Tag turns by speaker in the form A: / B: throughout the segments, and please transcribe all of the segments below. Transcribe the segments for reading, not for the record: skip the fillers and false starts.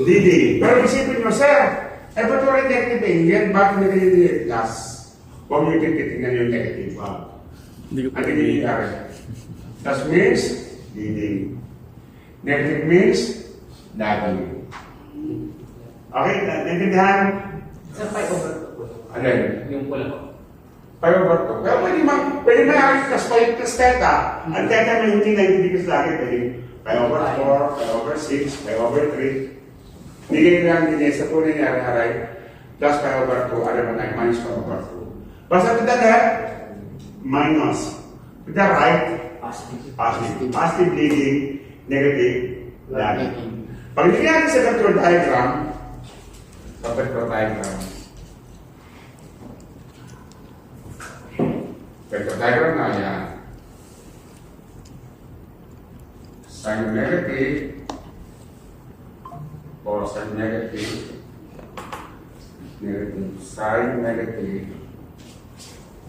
A: leading. Pero isipin nyo, sir, eh ba't wala negative angle? Bakit nagiging plus? Huwag nyo titignan yung negative.
B: Hindi ko
A: Ano yung nangyari? Plus means leading. Negative means lagging. Okay, naintindihan?
C: Sa 5 over 2.
A: Ano yun?
C: Yung pula ko.
A: 5 over 2. Pero pwede may plus 5 plus theta. Ang theta may hindi 90 degrees lagi. Pwede 5 over 4, 5 over 6, 5 over 3. Hindi kayo lang din sa tunay niya aray. Plus 5 over 2, alam mo na minus 5 over 2. Basta to the left, minus. To the right, positive. Positive leading, negative lagging. Pag hindi natin sa vector diagram, vector diagram na yan. Sign negative or sign negative, sign negative,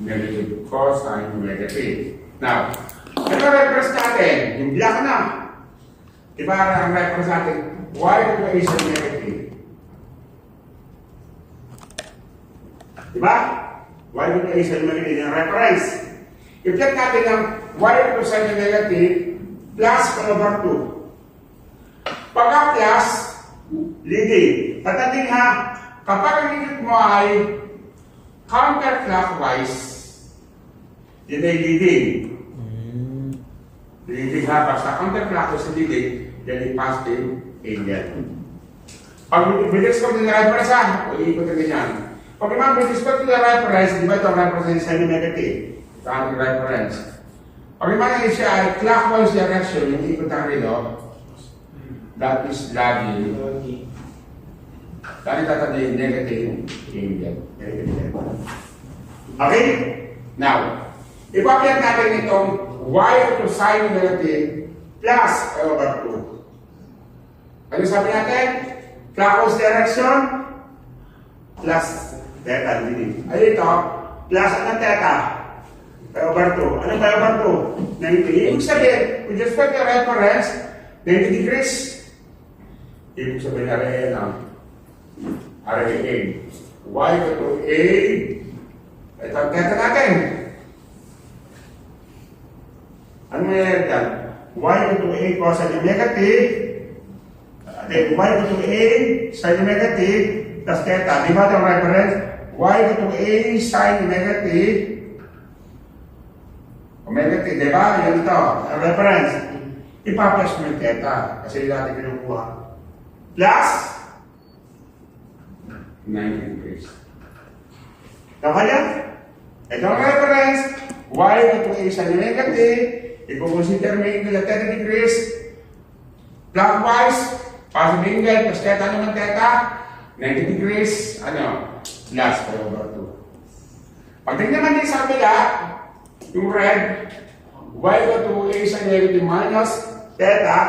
A: negative cosine negative. Now, ano reference natin? Yung black na. Diba ang reference natin? Y to the is negative. Diba? Y to the is negative yung reference. I-plot natin ang Y to the negative plus 1 over 2. Pagka plus, leading. Tatanding ha, kapag ang init mo ay counterclockwise, yun ay leading. Leading ha, basta counterclockwise sa leading, yan ay positive angle. Pag with respect to the reference ha, ulitin ko na ganyan. Pag naman with respect to the reference, di ba ito ang reference sa negative? Ito ang reference. Pag naman siya ay clockwise direction, yung ikot ang relo, that is lagging. Dahil tatandaan yung negative angle. Okay? Now, ipapilad natin itong y to sine negative plus over 2. Ano sabi natin? Clockwise direction plus theta leading. Ay ito, plus ang theta over 2. Ano ba over 2? 90. Ibig sabihin, with respect to reference, 90 degrees. Ibig sabihin na rin ang RA. Y to A. Ito ang theta natin. Ano mayroon dyan? Y to A cosine negative. Then y to A sine negative plus theta. Di ba ito ang reference? Y to A sine negative. O negative, di ba? Yan ito. Ang reference. Ipa-plus mo yung theta. Kasi natin kinukuha. Plus 90 degrees. Tama yan? Ito ang reference. Y to A sine negative. I-consider mo yung 30 degrees. Clockwise. Positive angle. Plus theta naman theta. 90 degrees. Ano? Plus 5 over 2. Pagdating naman din sa kabila, yung red, y to A sine negative minus theta.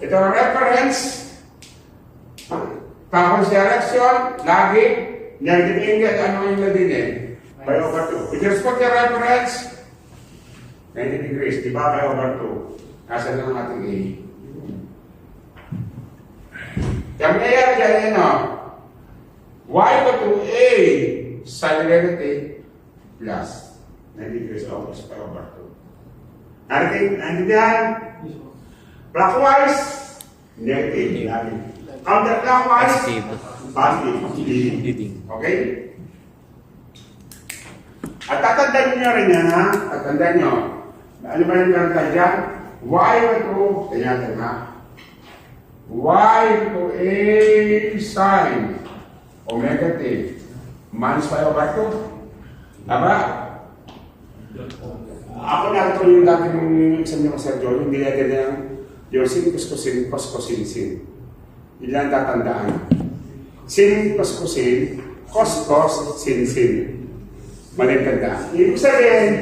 A: Ito ang reference. Clockwise direction, lagi, negative angle, ano yung nadinin? 5 over 2. With respect to reference, 90 degrees, di ba? 5 over 2. Nasa lang ating A. Kaya nangyayari dyan yun, no? Y to A sine negative plus 90 degrees almost 5 over 2. Naintindihan? Clockwise, negative. Counterclockwise, positive.
B: leading.
A: Okay? At tatandaan nyo rin yan, ha? Tatandaan nyo. Ano ba yung karanta dyan? Y to, ganyan ha? Y to A sine o negative minus 5 over 2. Tama? Ako narito yung dati nung exam niyo sa Joel, hindi natin yung your sin, cos, sin. Yun lang tatandaan. Sin, cos, sin. Maling tandaan. Ibig sabihin,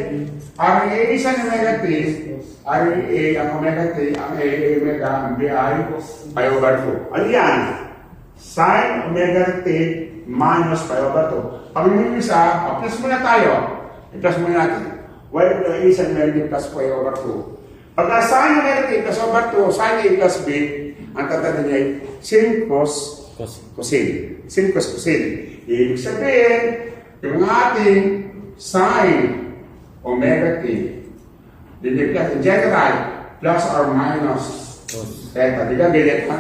A: ang A isa na negative, ang A ang negative, ang A omega, ang B ay 5 over 2. Ano yan? Sin omega t minus 5 over 2. Pag yung isa, plus muna tayo. I-plus muna natin. Y to A sin negative plus 5 over 2. Pagka sin negative plus over 2, sin A plus B, ang tatanda niya ay sin cos cosine. Sin cos cosine. Ibig sabihin, yung ating sine omega t, diniplas in general, plus or minus theta. Di ka galit, ha?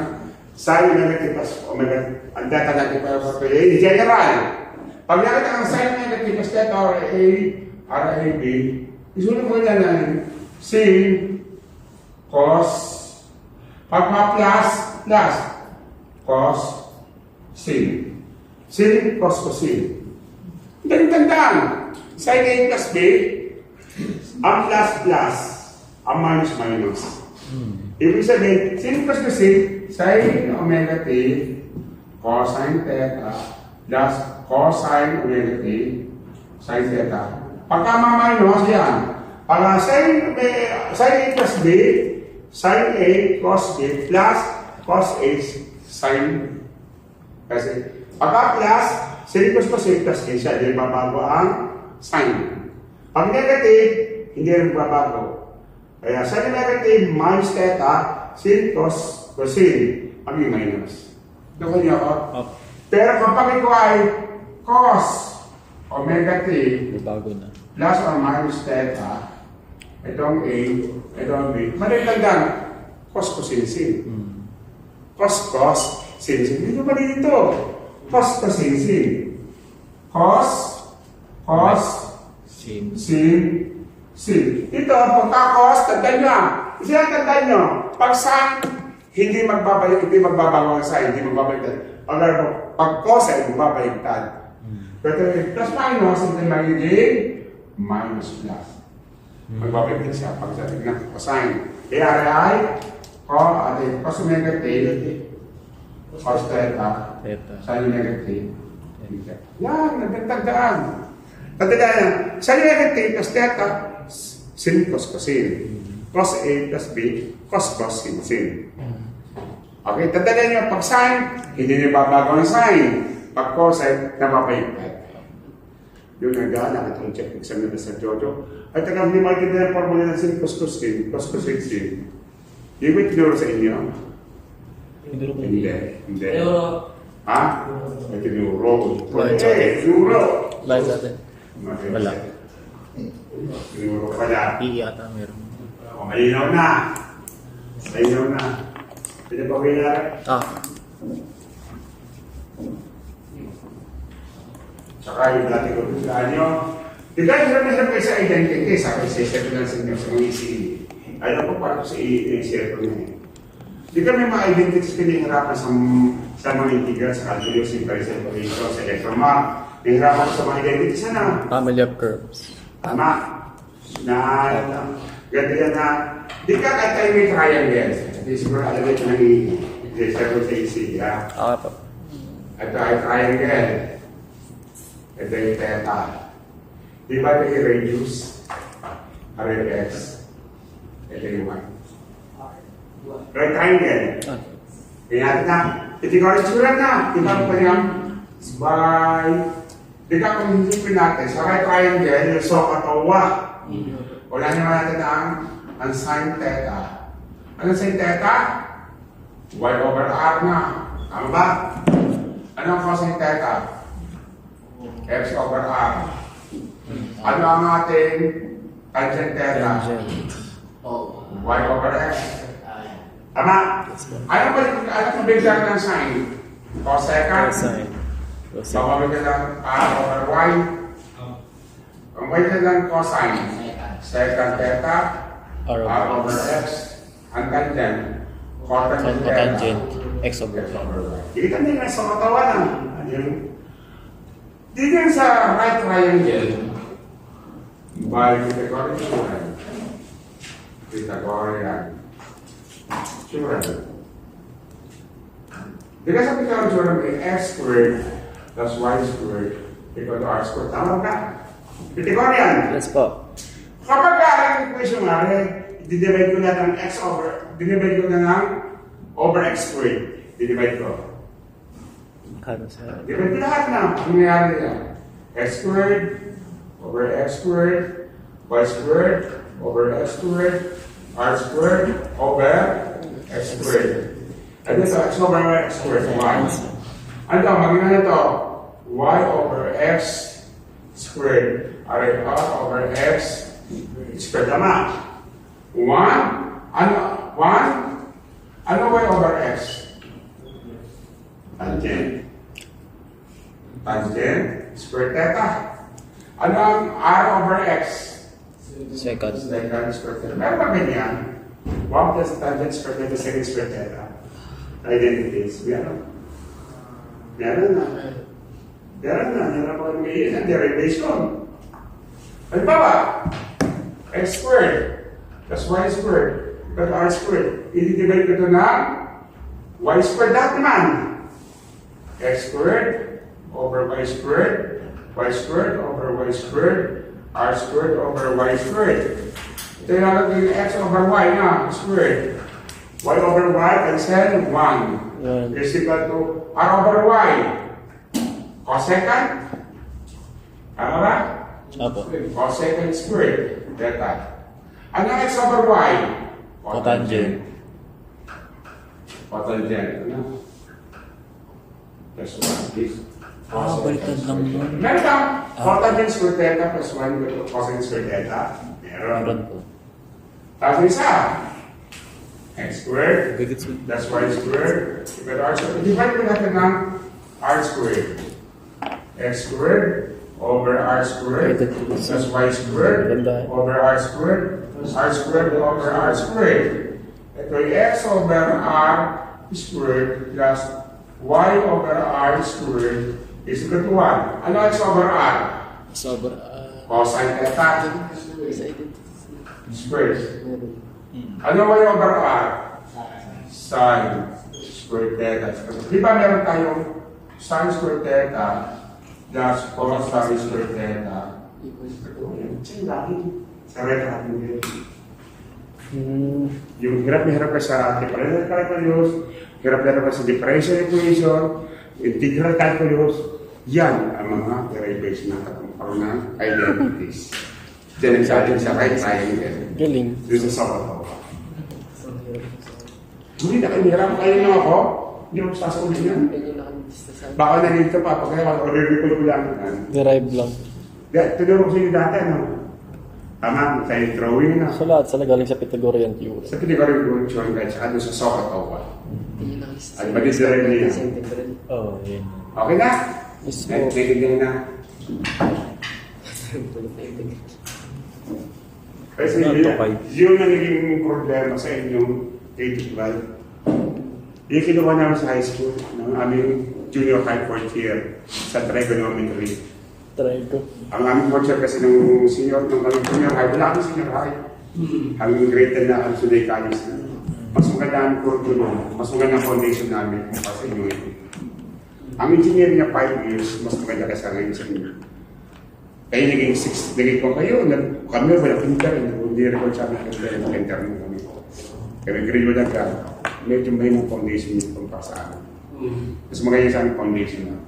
A: Sine omega t plus omega, ang theta natin pa in general. Pag nakita ang sine omega t plus theta or a, RAB, isunod mo na ng sin, cos, pagpa-plus, cos, sin. Sin, cos, cosine. Ganun tandaan. Sin A plus B, ang plus, ang minus. Ibig sabihin, sin, cos, cosine, sin omega t, cosine theta, plus cosine omega t, sin theta. Pagka ma-minus yan, pag sin A plus B, sin A cos B plus cos A sin kasi pagka plus, sin cos cosine plus A siya, hindi mabago ang sin. Pag negative, hindi rin mabago. Kaya sin negative minus theta, sin cos cosine, maging minus. Doon niyo ako? Pero kapag ito ay cos omega t
B: Bago na.
A: plus or minus theta, itong A, itong B, madagdagan, cos cosine sin. Cos sin sin. Dito ba dito? Cos cosine sin. Cos
B: Sin.
A: sin. Ito, pagka-cos, tandaan nyo. Kasi ang tandaan nyo, pag sin, hindi magbabago ang sin, hindi magbabaliktad. Pag cos ay magbabaliktad. Pero plus minus, hindi magiging minus plus. Magbabaliktad siya pag sa tignan cosine. Kaya ay cos negative, cos theta, sin negative. Yan, nagtagdaan. Tandaan yan, sin negative plus theta, sin cos cosine. Cos A plus B, cos cosine sin. Okay, tandaan nyo, pag sin, hindi nyo babago ang sin. Pag cosine, napapaliktad. Yung nagana, itong check exam nila sa Jojo. At tagang hindi makikita ng formula ng sin cos cosine sin. Yung may tinuro sa inyo? Hindi.
C: Pero,
A: Ha? May tinuro.
B: Tinuro.
A: Tinuro.
B: Live natin. Wala.
A: Tinuro pala.
B: Iyata meron.
A: Malinaw na. Pwede ba kailangan? Tsaka yung dati ko tulaan nyo. Dahil hirap kayo sa identity, sa isa-set lang sa inyo sa mga ECE. Alam ko parang sa ECE ko na eh. Di kami ma-identity sa pinahirapan sa mga integral, sa calculus, sa operation, sa electromag. Pinahirapan sa mga identity. Sana?
B: Family of curves.
A: Tama. Ganda yan na, di ka kahit tayo may triangle. Di siguro alam ito ng i-set ko sa ECE.
B: Pa.
A: Ito ay triangle. Ito yung theta. Di ba ito yung radius? RLX. Ito yung y. Right triangle. Kaya natin na. Itigaw rin surat na. Di ba pa niyang by... Di ka kung hindi natin. Sa right triangle, so katawa. Wala naman natin ang sin theta. Ano sin theta? Y over R na. Tama ba? Ano ang cosine theta? X over R. Ano ang ating tangent theta? Y over X. Tama? Ano biglang ng sine? Cosecant?
B: Cosine.
A: Babalik ka ng R over Y. Ang y ka ng cosine. Secant theta. R over X. Ang tangent. Cotangent theta.
B: Cotangent. X over Y.
A: Kita nyo nga sa katawan. Dito sa right triangle, by Pythagorean. Sure. Dito sa Pythagorean may x squared plus y squared equal to r squared. Tama ka? Pythagorean.
B: Yes po.
A: Kapag ang equation nga, didivide ko na ng x over, didivide ko na ng over x squared. Didivide ko.
B: Kano sa...
A: Divide ko lahat na. Ang nangyari niya. X squared over x squared, y squared over x squared, r squared over x squared. And this x over x squared, y. Ano, maging ano to? Y over x squared. R over x squared naman. 1. Ano? 1. Ano y over x? Tangent. Tangent. Square theta. Ano ang r over x?
B: Second.
A: Second square theta. Meron ba ganyan? 1 plus tangent square theta, second square theta. Identities. Meron. Meron na. Meron na. Meron pa ngayon ang derivation. Ano ba ba? X squared plus y squared plus r squared. I-divide ko ito na y squared lahat naman. X squared over y squared over y squared, r squared over y squared. Ito yung natin x over y na, squared. Y over y cancel 1 is equal to r over y. Cosecant? Ano ba?
B: Apo.
A: Cosecant squared. Theta. Ano ang x over y?
B: Cotangent.
A: Cotangent. Ano? Plus 1 please.
B: Baliktad lang yun.
A: Meron ka. Cotangent squared theta plus 1 equal to cosecant squared theta.
B: Meron
A: Meron.
B: po.
A: Tapos isa. X squared.
B: Gagits mo.
A: That's y squared. Equal to r squared. Divide mo natin ng r squared. X squared over r squared plus y squared over r squared over r squared. Ito yung x over r squared plus y over r squared is equal to 1. Ano x over r?
B: Sober.
A: Cosine theta squared. Ano y over r? Sine squared theta. Di ba meron tayong sine squared theta plus cosine squared theta? Sa record natin. Yung hirap na hirap ka sa differential calculus, hirap na hirap ka sa differential equation, integral calculus, yan ang mga derivation na katungkol ng identities. Diyan sa atin sa right triangle.
B: Galing.
A: Doon sa sabato. Hindi na kayo, hirap kayo na ako. Hindi mo sasaulin yan. Baka nalito pa, pag kaya o-recall ko lang yan.
B: Derive lang.
A: Tinuro ko sa inyo dati, ano? Tama, sa drawing na.
B: So lahat sila galing sa Pythagorean theorem.
A: Sa Pythagorean equation, guys, saka doon sa Sokotowa. At mag-derive niya.
B: Oh, yun.
A: Okay na?
B: Yes, po.
A: Nagtigil na. Kasi yun ang naging problema sa inyong K-12. Yung kinuha namin sa high school, ng aming junior high fourth year sa trigonometry.
B: Try ko.
A: Ang aming fourth year kasi nung senior, nung aming junior high, wala kami senior high. Hanggang grade 10 na kami sa college na. Mas maganda ang curriculum, mas maganda ang foundation namin para sa inyo. Ang engineer niya 5 years, mas maganda kasi ngayon sa inyo. Kaya naging 6, naging ko kayo, kami wala pinter, hindi record sa amin kasi pinter mo kami. Kaya grade wala ka, medyo may mga foundation yung kung para sa amin. Mas maganda sa aming foundation na.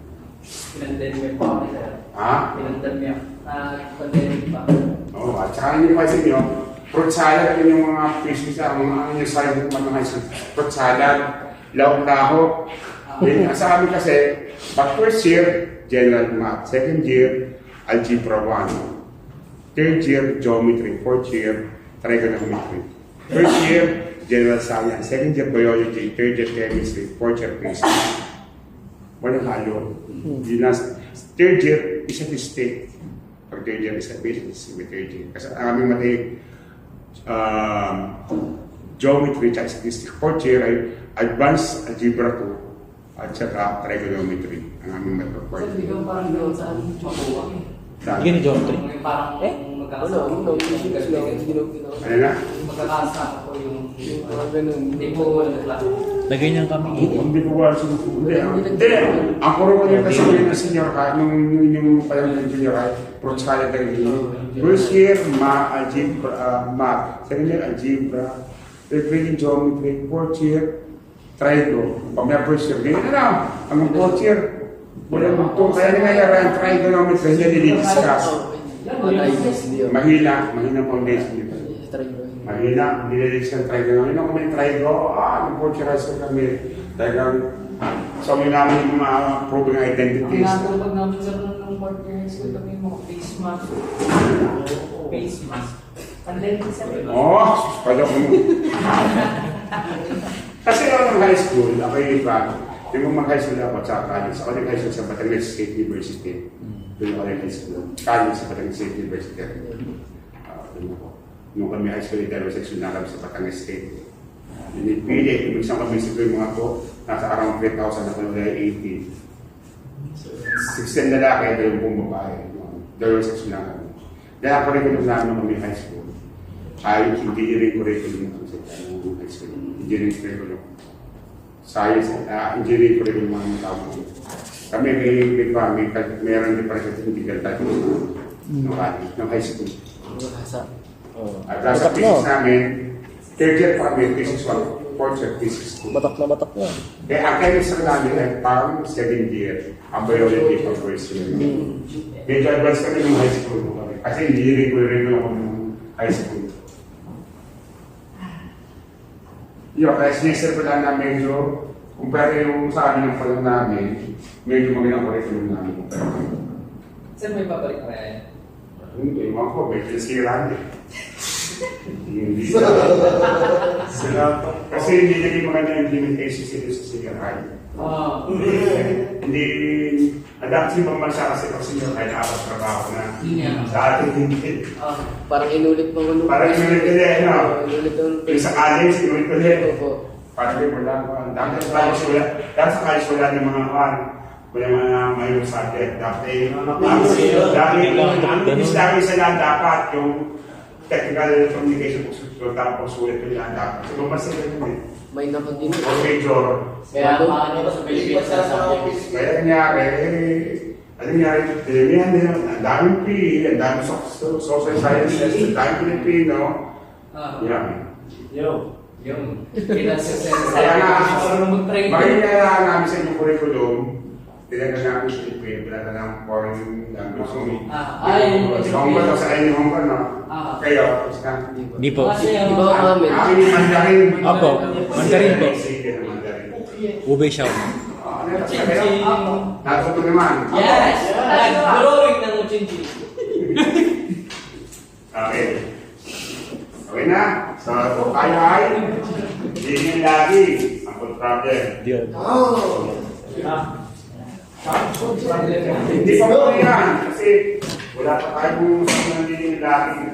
C: Pinandemic pa kami sir.
A: Ha?
C: Pinandemic. Pandemic pa.
A: Oo, at saka hindi pa sa inyo, fruit salad yun yung mga fish sa mga side ng mga high school. Fruit salad, lahok-lahok. Sa amin kasi, pag first year, general math. Second year, algebra 1. Third year, geometry. Fourth year, trigonometry. First year, general science. Second year, biology. Third year, chemistry. Fourth year, physics. Walang halo. Third year, statistic. Pag third year, statistics with third year. Kasi ang aming matig geometry at statistics. Fourth year ay advanced algebra 2 at saka trigonometry. Ang aming matig.
C: Sir, hindi ko parang gawin sa makuha.
B: Hindi ni geometry.
C: Parang magkakasama ko yung
A: Ano na?
C: magkakasama ko yung hindi po nagklaro.
B: Naganyan kami.
A: Hindi ko wala Hindi. Ang puro ko yung kasi yung senior high, nung yung parang yung junior high, fruit salad ang first year, algebra, math. Second year, algebra. Third year, geometry. Fourth year, trigo. Pag may first year, ganyan na lang. Ang fourth year, wala mo ito. Kaya nangyayari ang trigonometry, hindi nilidiscuss. Mahina foundation nito. Mahina, nilidiscuss ang trigonometry. Kung may trigo, ang fourth year high school kami, talagang So, may namin yung mga proving
C: Ang
A: identities.
C: natupag namin sa ng partner high school kami mga face mask. Face mask. Ang length sa
A: Oo, pala ko mo. Kasi ako ng high school, ako yung iba, yung mag-high school ako sa college. Ako nag-high school sa Batangas State University. Doon ako nag-high school. College sa Batangas State University. Doon ako. Nung kami high school, heterosexual na kami sa Batangas State. Pinipili, minsan kami sa yung mga to, nasa around 3,000 na kami 18. 16 lalaki, dalawang pong babae. Dalawang sexual na kami. Kaya curriculum namin nung kami high school. Ay, engineering curriculum naman sa high school. Engineering curriculum. Science, engineering curriculum ang tawag. Kami mayroon din para sa technical type ng high school. At sa thesis namin, third year pa kami, thesis 1, fourth year, thesis 2.
B: Batak na batak na.
A: Kaya ang chemistry namin ay parang second year, ang biology pa first year. Medyo advanced kami ng high school. Kasi engineering curriculum ako ng high school. Yung kaya sinisir ko lang na medyo, kumpara yung sa amin ng palang namin, medyo magandang curriculum namin kumpara.
C: Saan may babalik pa yan?
A: Hindi, mga ko, may pinasiraan eh. Hindi kasi hindi naging maganda yung implementation sila sa senior high. Hindi, adaptive ang bansa kasi pag senior high na apat trabaho na sa ating hindi.
C: Parang inulit mo ulit.
A: Parang inulit ulit, no?
C: Inulit
A: Yung sa college, inulit ulit.
C: Opo.
A: Parang wala ko. Dahil sa college wala ng mga kan. Wala mga mayroong subject. Dahil sa lahat dapat yung technical communication po tapos sulit ko yan dapat. So, mas sila yun eh.
C: May nakagin.
A: O major.
C: Kaya paano ba sa Pilipinas sa subject?
A: Kaya nangyari, ano nangyari? Ang daming P, ang daming social sciences, ang daming Pilipino. Yan.
C: Yung pinasasensya.
A: Kaya nga,
C: mag-train.
A: makikilala namin sa inyong curriculum, tinagal namin sa Pilipino, pinata ng foreign language. Sa Hong Kong, sa inyo Hong Kong, no? Kayo, tapos na.
B: Hindi po.
C: Iba ko namin.
A: Akin yung Mandarin.
B: Opo, Mandarin po.
A: Sige na Mandarin.
B: Ube siya.
A: Natuto naman.
C: Yes! Nag-drawing ng Uchinchi.
A: Okay. Okay na. So, tayo ay hindi lagi ang food problem.
B: Diyan.
A: Hindi pa mo yan. Kasi wala pa tayong nandinig lagi.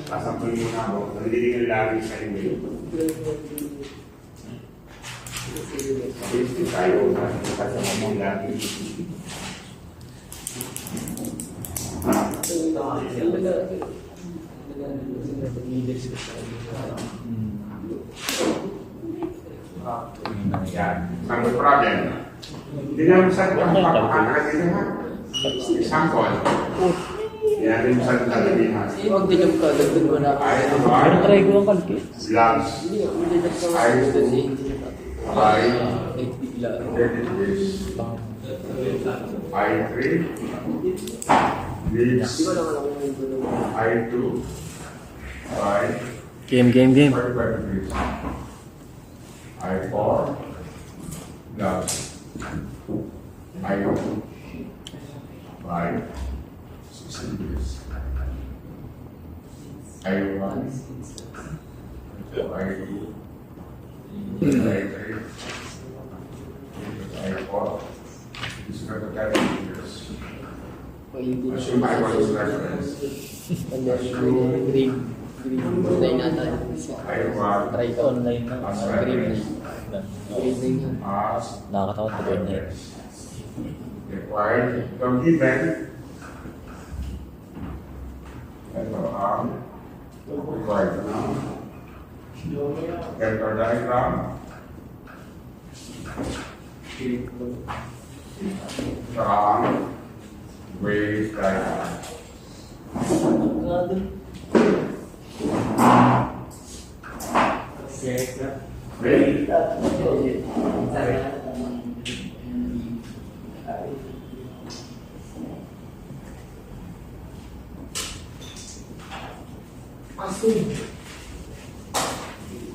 A: Pasampun muna ako. Nandinig lagi sa inyo. Hindi tayo. Pasampun lagi. Yan. Ang problem. Hindi naman sa itong pagpapakakagin ha. Example. Yan rin sa itong
C: Huwag din yung kadagdag ko na.
B: Pero try ko ang kalki.
A: Gloves. I, I3. Leaves. I2. 5.
B: Game.
A: 45 degrees. I4. Gloves. I2. 5. 60 degrees. I1. I2. I3. I4. This is the categories. Assume I was reference.
C: Green. Green nata.
A: I1
C: Try ko.
B: Online na.
A: as
C: Green.
A: reference.
C: Green.
A: As
B: Nakakatakot na online.
A: required. Don't given. Ito ang required now. Vector diagram. From wave diagram. Ready?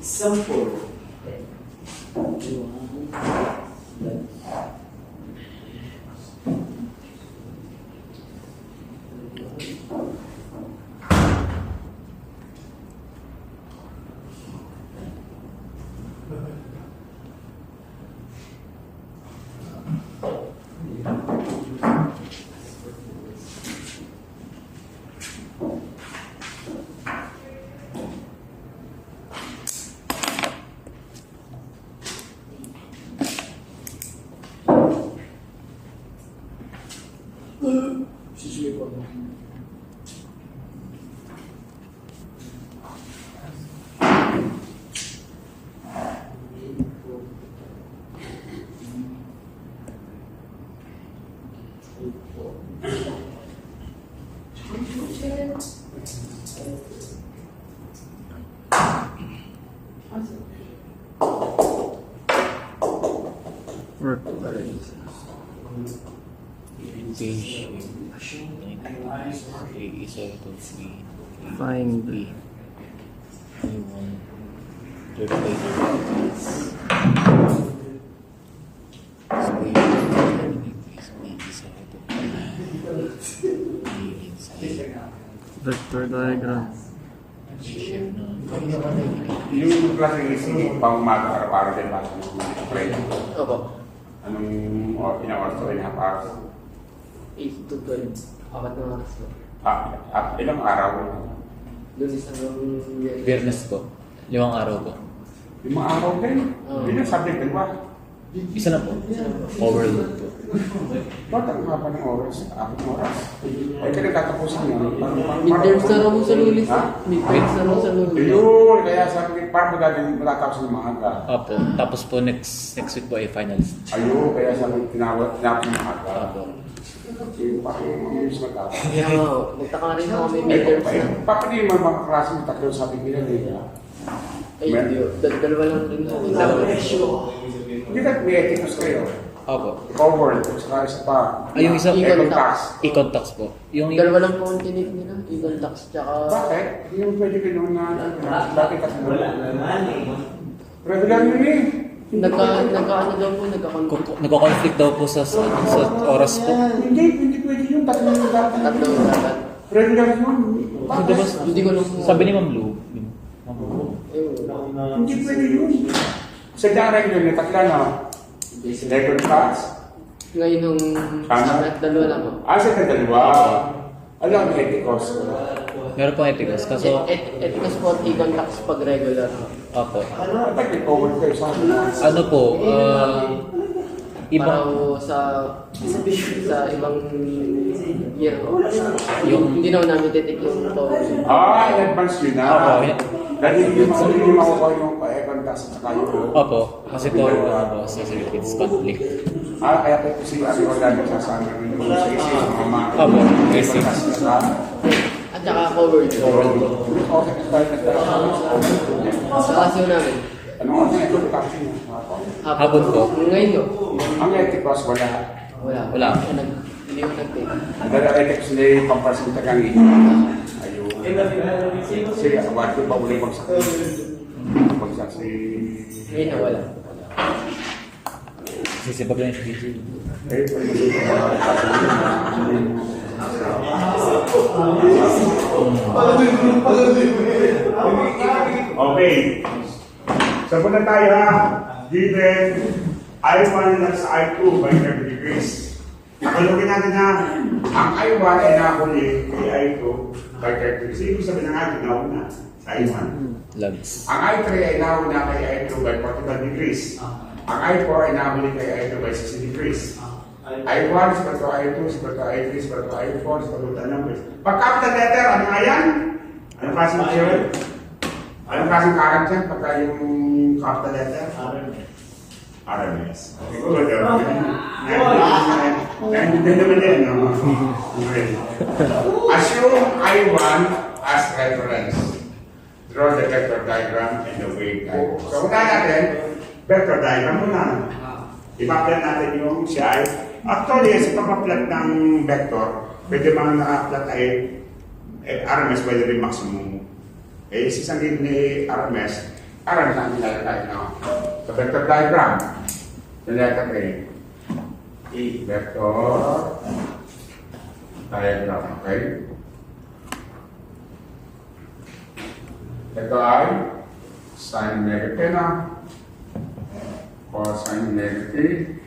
C: Sample.
B: Work. Page. Isa ito. Find B. I1. 35. Vector diagram.
A: Yung klase ng pang umaga araw-araw din ba?
D: Opo.
A: Anong ina-oras ko rin hapas?
D: 8 to 12. Apat na oras po.
A: Ilang araw?
D: Lunes hanggang Biyernes.
B: Biyernes po. 5 araw po.
A: 5 araw din? Ilang subject din ba?
B: Isa na po. Overload po.
A: Ba't ang haba ng oras? 4 oras? Ay, kaya tatapusan yun.
D: Midterms na raw po sa Lunes.
A: Ha?
D: Midterms na raw sa Lunes.
A: Ayun, kaya sabi ko, parang matatapos ng mga aga.
B: Opo. Tapos po next week po ay finals.
A: Ayun, kaya sabi ko, tinapos ng mga aga.
B: Opo.
A: Yung parang yung matapos.
D: Kaya nga, nagtaka rin ako may midterms na.
A: Paano yung mga klase mo tatlo sabi ko nila, di ba?
D: Ay, hindi. Dalawa lang rin po.
A: Hindi ka may ethicals kayo.
B: Opo.
A: Covered, saka isa pa.
B: Ay, yung isa,
D: Econ
A: tax.
B: Econ tax po. Yung
D: Dalawa lang po ang tinig nila. Econ tax tsaka...
A: Bakit? Yung pwede ka naman na bakit ka wala. Regular yun eh.
D: Nagkaano daw po,
B: nagko-conflict daw po sa oras po.
A: Hindi pwede yun. Tatlo yung dapat.
D: Tatlo dapat.
A: Regular yun.
D: Hindi ko lang po.
B: Sabi ni Ma'am Lou.
A: Hindi pwede yun. Sa dyan regular na tatlo na. Record tax.
D: Ngayon nung dalawa lang po.
A: Sa dalawa. Alam ang ethicals.
B: Meron pong ethicals. Kaso,
D: Ethicals po, econ tax pag regular.
B: opo.
A: Ba't may covered kayo sa akin?
B: Ano po,
D: Para
B: ibang,
D: sa ibang year po. Hindi naman namin titik yung to.
A: In advance yun na.
B: Opo.
A: Dahil hindi makukuha yung econ tax at saka yung...
B: Opo, kasi po, ano po, sa Philippines conflict.
A: Kaya po si Ariel lagi sasama ng sa isi ng mga
B: Opo,
A: econ tax na
D: At saka covered.
A: Okay, tayo nagtatawa.
D: Sa kasyo namin.
A: Ano ang econ tax niyo?
B: Hapon po.
D: Ngayon yun.
A: Ang ethicals wala.
D: Wala. Hindi ko nag-take.
A: Dahil ethics na yung pampasinta kang ayun. Sige, award ko pa uli magsaksi.
D: Ngayon na wala.
B: Sisipag lang yung video.
A: Okay. So muna tayo ha. Given I1 plus I2 by 30 degrees. Nakalugin natin na ang I1 ay nakuli kay I2 by 30 degrees. Ibig sabihin ng I2 nauna sa I1.
B: Loves.
A: Ang I3 ay nauna kay I2 by 45 degrees. Ang I4 ay nahuli kay I2 by 60 degrees. I1 is equal to I2 is equal to I3 is equal to I4 is equal to the numbers. Pag capital letter, ano nga yan? Anong klaseng theory? Anong klaseng current yan pagka yung capital letter? RMS. Good. Naintindihan naman yan, no? Assume I1 as reference. Draw the vector diagram and the wave diagram. So, una natin, vector diagram muna. I-maplan natin yung siya ay, actually, sa pag-maplan ng vector, pwede mga na-plot ay RMS, pwede rin maximum. Isang din ni RMS natin tayo na. So, vector diagram. The letter A. Vector diagram, okay? Ito ay sign negative na. Cosine negative,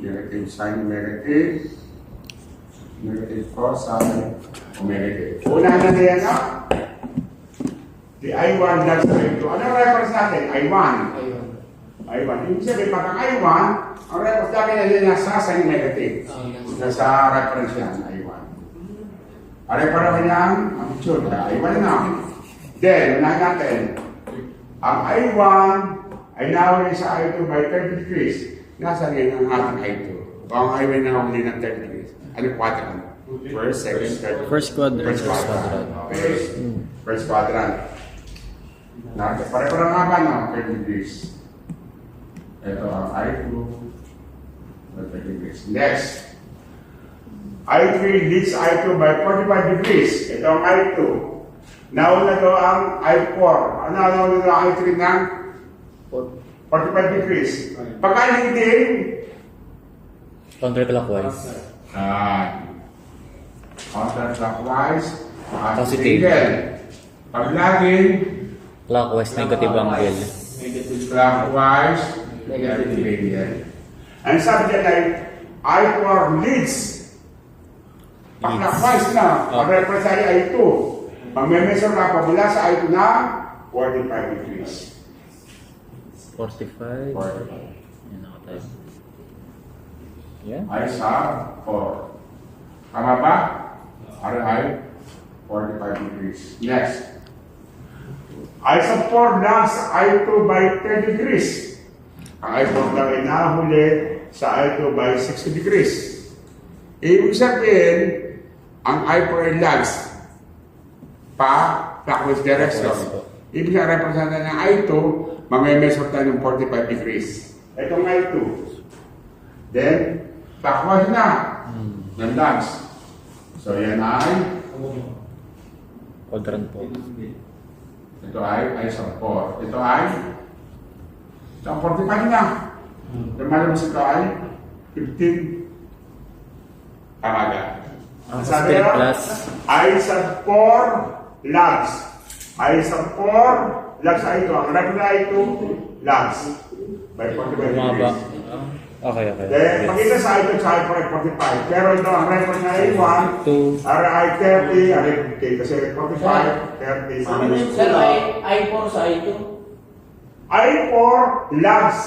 A: negative sine negative, negative cosine, negative. Unahan na yan na. The I1 plus I2. Anong reference natin? I1. I1. Ibig sabihin, pag ang I1, ang reference natin ay nasa sine negative. Nasa reference yan, I1. Pare-pareho niyang amplitude. I1 na. Then, unahin natin. Ang I1 ay nahuli sa I2 by 30 degrees. Nasaan ngayon ang ating I2? O ang I1 na nahuli ng 30 degrees? Ano quadrant? First, second, third.
B: First quadrant.
A: First quadrant. Okay. First quadrant. Pare-pareho nga ba, no? 30 degrees. Ito ang I2 by 30 degrees. Next. I3 leads I2 by 45 degrees. Ito ang I2. Nauna to ang I4. Ano nauna to ang I3 ng 45 degrees. Pagka hindi,
B: Counterclockwise.
A: counterclockwise,
B: Positive.
A: Pag laging
B: Clockwise, negative angle.
A: clockwise, negative angle. Ang sabi dyan ay I4 leads. Pag clockwise na, pag-represent ay I2. Magme-measure ka pa mula sa I2 na 45 degrees.
B: 45.
A: 45.
B: Yan nakatype. Yan.
A: Ay sa 4. Tama ba? Ay 45 degrees. Next. Ay sa 4 lang sa I2 by 10 degrees. Ang I4 lang ay nahuli sa I2 by 60 degrees. Ibig sabihin, ang I4 ay lags pa clockwise direction. Ibig sabihin, representa ng I2, mamemesor tayo ng 45 degrees. Itong I2. Then, clockwise na. Ng lags. So, yan ay
B: Quadrant po.
A: ito ay sa 4. Ito ay sa 45 na. Lumalabas ito ay 15. Tamaga.
B: Ang
A: Sabi
B: straight
A: na,
B: plus.
A: ay sa 4 lags. Ay sa 4 lags ay ito. Ang record ay ito lags. By 45
B: Bumaba.
A: degrees.
B: Okay, okay.
A: Then, pakita sa ito sa I4 ay 45. Pero ito, ang record na ay 1.
B: 2.
A: ay 30, ay 50. Kasi 45, 30.
C: Sir, I4 sa I2.
A: I4 lags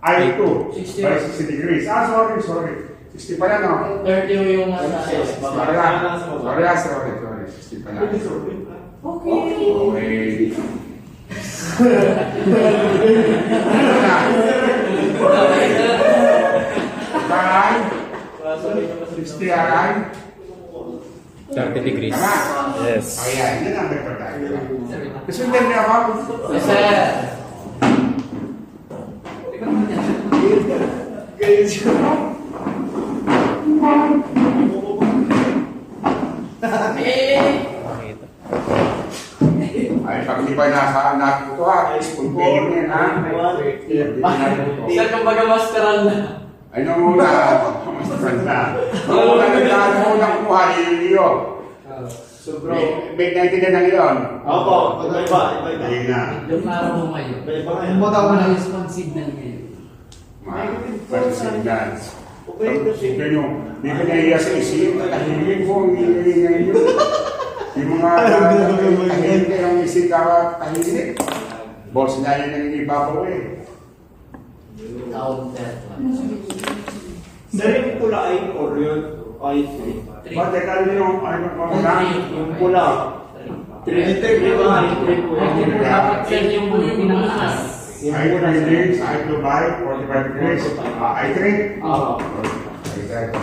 A: I2
C: 60.
A: by 60 degrees. Sorry. 60 pala, no?
C: 30 yung nasa
A: Sorry. 60 pala. Okay. Aray. 60 aray.
B: 30 degrees.
A: Tama.
B: Yes.
A: Ayan, yun ang vector diagram. Kasundan niyo ako?
C: Yes, sir.
B: Makita.
A: Ay, pag di pa nasa natuto ha, spontaneous yan ha.
C: Sir, kumbaga masteral na.
A: Ay, nung una, mas na. Nung una, naglahat mo ng kuha, Leo.
C: So, bro.
A: May naintindihan na ngayon.
E: Opo, iba.
A: Dahil na.
C: Yung araw mo ngayon.
E: Kumbaga
C: Wala yung response signal ngayon.
A: Masisignan. Hindi ka nahiya sa isip, tahimik mo, hindi ngayon. Yung mga tahimik ang isip ka, tahimik. Boss na yun ang ibabaw eh.
C: Counter.
E: Sir, yung pula ay 4 yun. Ay 3.
A: Ba't teka rin yung ano mga
E: Yung pula. 3.
C: Dapat sir yung pinangas.
A: I release, I to buy 45 degrees. I drink.
E: Oo.
A: I drink.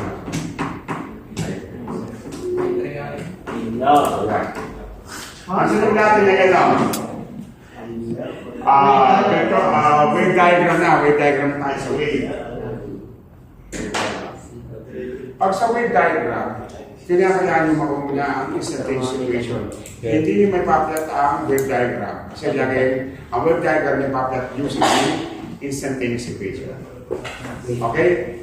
E: Yeah.
A: Ang sunod natin na yan lang. Ito, wave diagram na. Wave diagram na tayo sa wave. Pag sa wave diagram, kinakailangan mo makumuna ang instantaneous situation. Hindi nyo may paplat ang wave diagram. Kasi lagi, ang wave diagram may paplat using the instantaneous equation. Okay?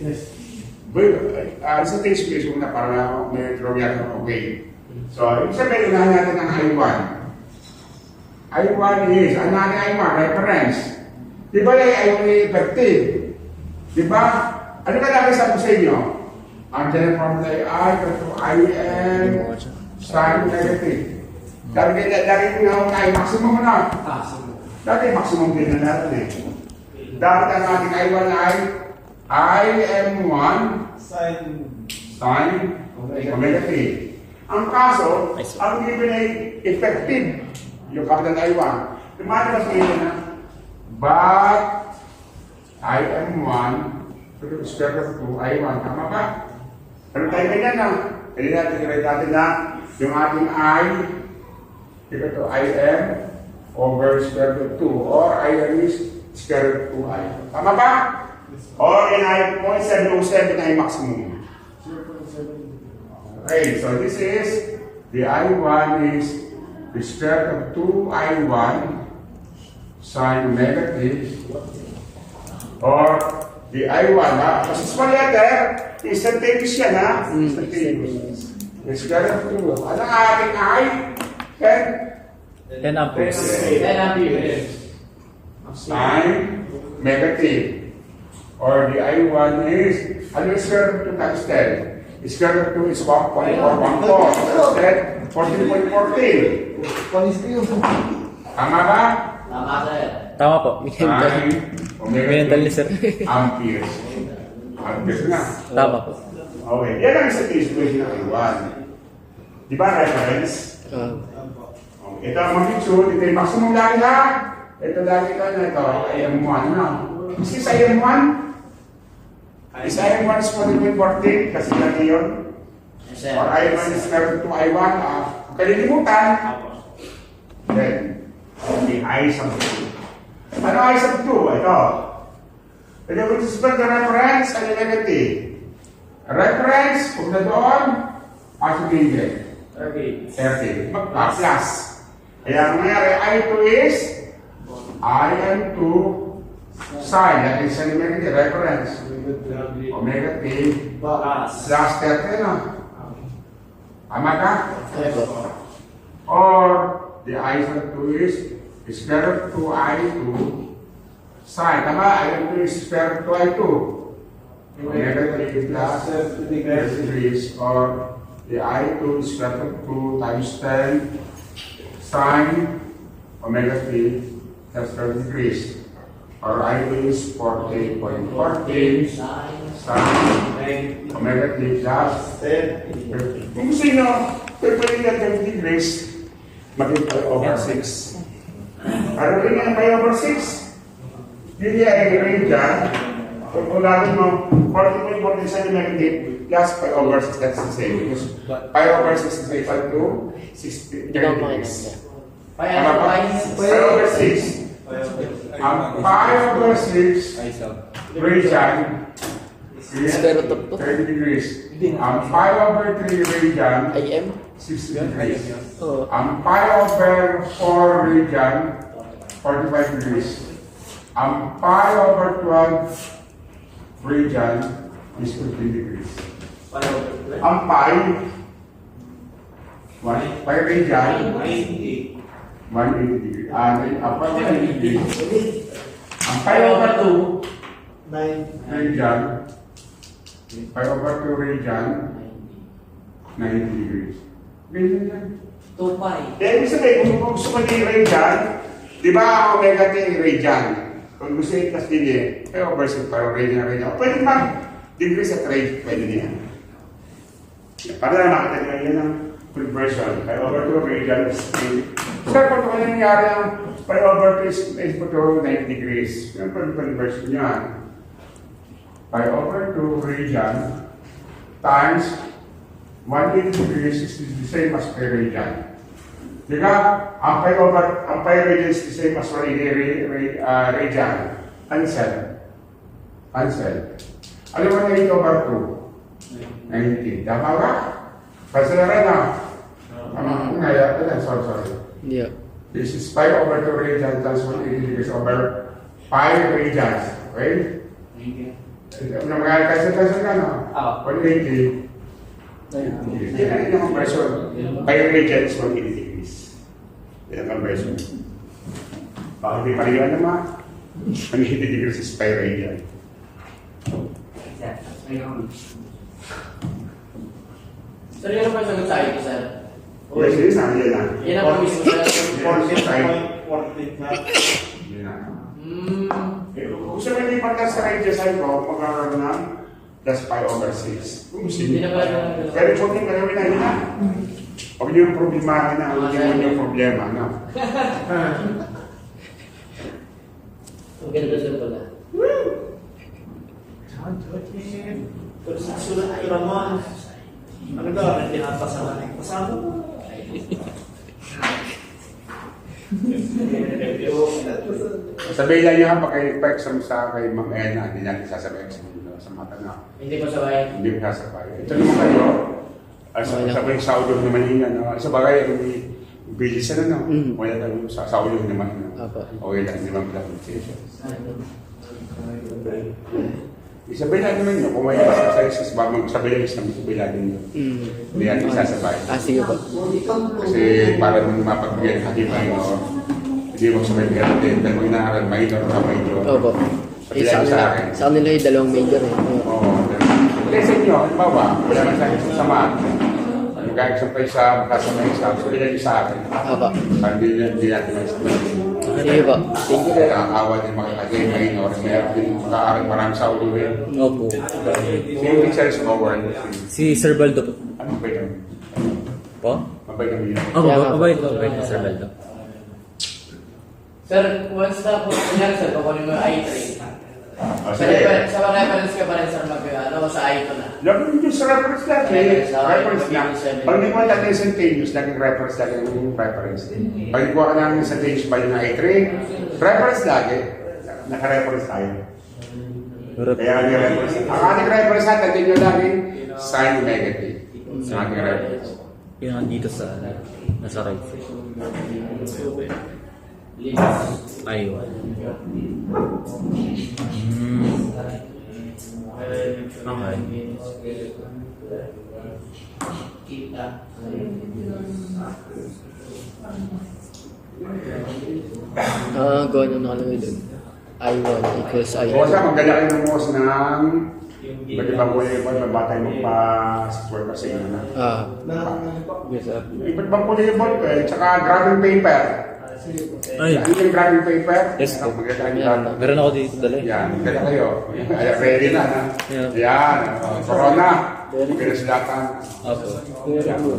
A: Instantaneous equation na para may drawing ng wave. So, ibig sabihin, unahan natin ang I1. I1 is, ano natin I1? Reference. Di ba yung I1 ay effective? Di ba? Ano ka nakasama sa inyo? Ang general formula ay IM sin negative. Dahil nga ay maximum na. Dati maximum din na natin eh. Dahil ang ating I1 ay IM1
E: Sign.
A: sin omega 3. Ang kaso, ang given ay effective. Yung capital I1. Lumalabas ngayon na, but IM1 square root of 2 I1. Tama ba? Ano tayo ganyan na? Pwede natin i-write natin na yung ating I equal to IM over square root 2 or IM is square root 2I. Tama ba? Or in I 0.707 ay maximum. Okay, so this is the I1 is the square root of 2I1 sine negative or the I1 ha. Kasi small letter, instantaneous yan ha. Instantaneous. The square root of 2. Ano ang ating I?
B: 10 amperes.
C: 10 amperes.
A: Sine negative. Or the I1 is, ano yung square root 2 times 10? The square root 2 is 1.414. Instead, 14.14. Tama ba?
C: Tama, sir.
B: Tama po.
A: Sine omega
B: Mental ni sir.
A: amperes. Amperes na.
B: Tama po.
A: Okay, yan ang sa equation ng I1. Di ba reference? Okay. Ito ang magnitude, ito yung maximum lagi ha. Ito lagi ka na ito, IM1 na. Is this IM1? Is IM1 is 14.14 kasi lagi yun?
C: Yes, sir.
A: Or IM1 is square root 2 I1. Kung kalilimutan, then, okay, I sub 2. Ano I sub 2? Ito. Ito kung suspend the reference, ano negative? Reference, kung na doon, positive. 30. Mag-plus. Kaya ang nangyari, I2 is IM2 sine, that is an negative reference. Omega T plus 30 na. Tama ka? Or the I sub 2 is square root 2 I2 sine. Tama, IM2 is square root 2 I2. Omega T plus 30 degrees or the I2 is square root 2 times 10 sine omega t plus 30 degrees. Or I2 is 40.14 sine omega t plus 10. Kung gusto nyo, pwede nga 30 degrees, maging pi over 6. Ano rin nga 5 over 6? Hindi ay rin dyan. Kung ulalin mo, 40.14 sine negative plus pi over 6, that's the same. Because pi over 6 is equal to 60 degrees. Pi over 6. Ang pi over 6 radian is 30 degrees. Ang pi over 3 radian
D: IM?
A: 60 degrees.
D: Oo.
A: Ang pi over 4 radian 45 degrees. Ang pi over 12 radian is 15 degrees. Ang pi radian 180 degrees. Ang pi 180 degrees. Ang pi over 2 radian, pi over 2 radian 90 degrees. Ganyan yan.
C: 2 pi.
A: Ibig sabihin, kung gusto mo din radian, di ba ang omega t radian? Kung gusto yung plus din eh, pi over 6 pi radian. Pwede mag-degrees at radian, pwede din yan. Para na makita nyo yan ang conversion. Pi over 2 radian is 3. Sir, kung ano nangyari ang pi over 2 is equal to 90 degrees. Yan po yung conversion niya. Pi over 2 radian times 180 degrees is the same as pi radian. Diba? Ang pi radian is the same as radian. Cancel. Ano ba na 8 over 2? 90. Tama ba? Cancel na rin ah. Sorry.
D: Yeah.
A: This is pi over 2 radian times 180 degrees over pi radians. Okay? Ano mga cancel ka no? 180. Yan ang conversion. Pi radian is 180 degrees. Yan ang conversion. Bakit di pariwan naman? 180 degrees is pi radian.
C: Sir, yun ang sagot sa ito, sir.
A: Yes, yun na.
C: Yan ang mismo, sir.
A: 40
E: na.
A: Yan na. Kung gusto mo yung pagkas sa radius ay ko, magkakaroon ng plus pi over 6. Kung gusto
C: Hindi
A: nyo.
C: na ba?
A: Pero 14 kalawin na yun na. Huwag niyo yung problema na, huwag niyo yung problema, no?
D: Ang ganda siya pala.
E: Pero sa sulat ay Ramon. Ano daw? Ang pinapasama. Pasama mo.
A: Sabihin lang niyo ha, pag kayo pa-exam sa kay Ma'am Ena, hindi natin sasabay exam sa mata na.
D: Hindi ko sabay.
A: Hindi ko sasabay. Ito naman kayo, sabay sa ulo naman yun, no? Sa bagay, bilis na, no? Wala tayo sa ulo naman, no? Okay lang, hindi man pala conversation. Isabay lang naman nyo, kung may exercises ba, magsabay lang isang isabay lang nyo. Hindi natin sasabay.
D: Sige po.
A: Kasi para mapagbigyan ng hatibay, no? Hindi mo sabay ka natin, dahil mo inaaral minor na major.
D: Opo. Sa kanila yung dalawang major eh.
A: Oo. Lesson nyo, halimbawa, wala man sa akin sa math. Mag-exam pa isa, magkasama isa, so ilan yung sa akin.
D: Opo.
A: Hindi natin ma-explain.
D: Sige po. Thank you.
A: Nakakawa din mga kagay, minor, meron din makaaral marami sa ulo eh.
B: Opo.
A: Yung teacher is over.
B: Si Sir Baldo po.
A: Ano mabay kami?
B: Po?
A: Mabay kami yun.
B: Opo, mabait na Sir Baldo.
D: Sir, once na po, kunyari sir, kukunin mo yung I3.
A: Sige.
D: Sa reference ka pa rin sir sa I2 na.
A: Lagi yung sa reference lang eh. Reference lang. Pag hindi mo natin instantaneous, laging reference lagi yung reference. Pag hindi ko ka namin instantaneous ba yung I3, reference lagi. Naka-reference tayo. Kaya ang reference. Ang ating reference natin, natin yung laging sign negative. Sa ating reference.
B: Yung nandito sa, nasa right side. Ayun.
D: Gano'n nakalagay doon. I1 equals I2.
A: O sa magdala kayo ng most ng iba't ibang kulay yung batay mo pa sa work kasi yun na.
D: Yes sir.
A: Iba't ibang kulay yung ball pen, tsaka graphing paper.
B: Ay.
A: Ano yung graphing paper?
B: Yes po.
A: Magdala kayo.
B: Meron ako dito dala eh.
A: Yan, magdala kayo. Ay, ready na. Yan, corona. Pinasilatan.
B: Opo.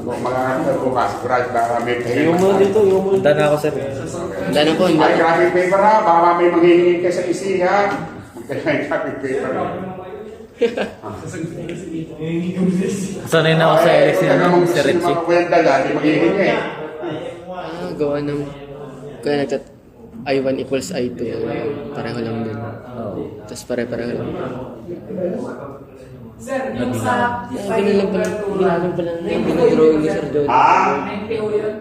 A: Kung mga bukas, sigurado baka may pahirin.
B: Handa na ako sir.
D: Handa na po, handa
A: Ay,
D: na.
A: graphic paper ha. Baka may manghihingin kayo sa isiha. Magdala yung graphic paper.
B: Sanay na ako sa election ng Sir Richie.
A: Sino mga dala, di maghihingi.
D: Gawa ng... Kaya I1 equals I2. Pareho lang din. Tapos pare-pareho lang.
C: Sir, yung sa
D: Ganun lang pala. Ginadrawing ni Sir John.
A: Ah?
C: 90 yun.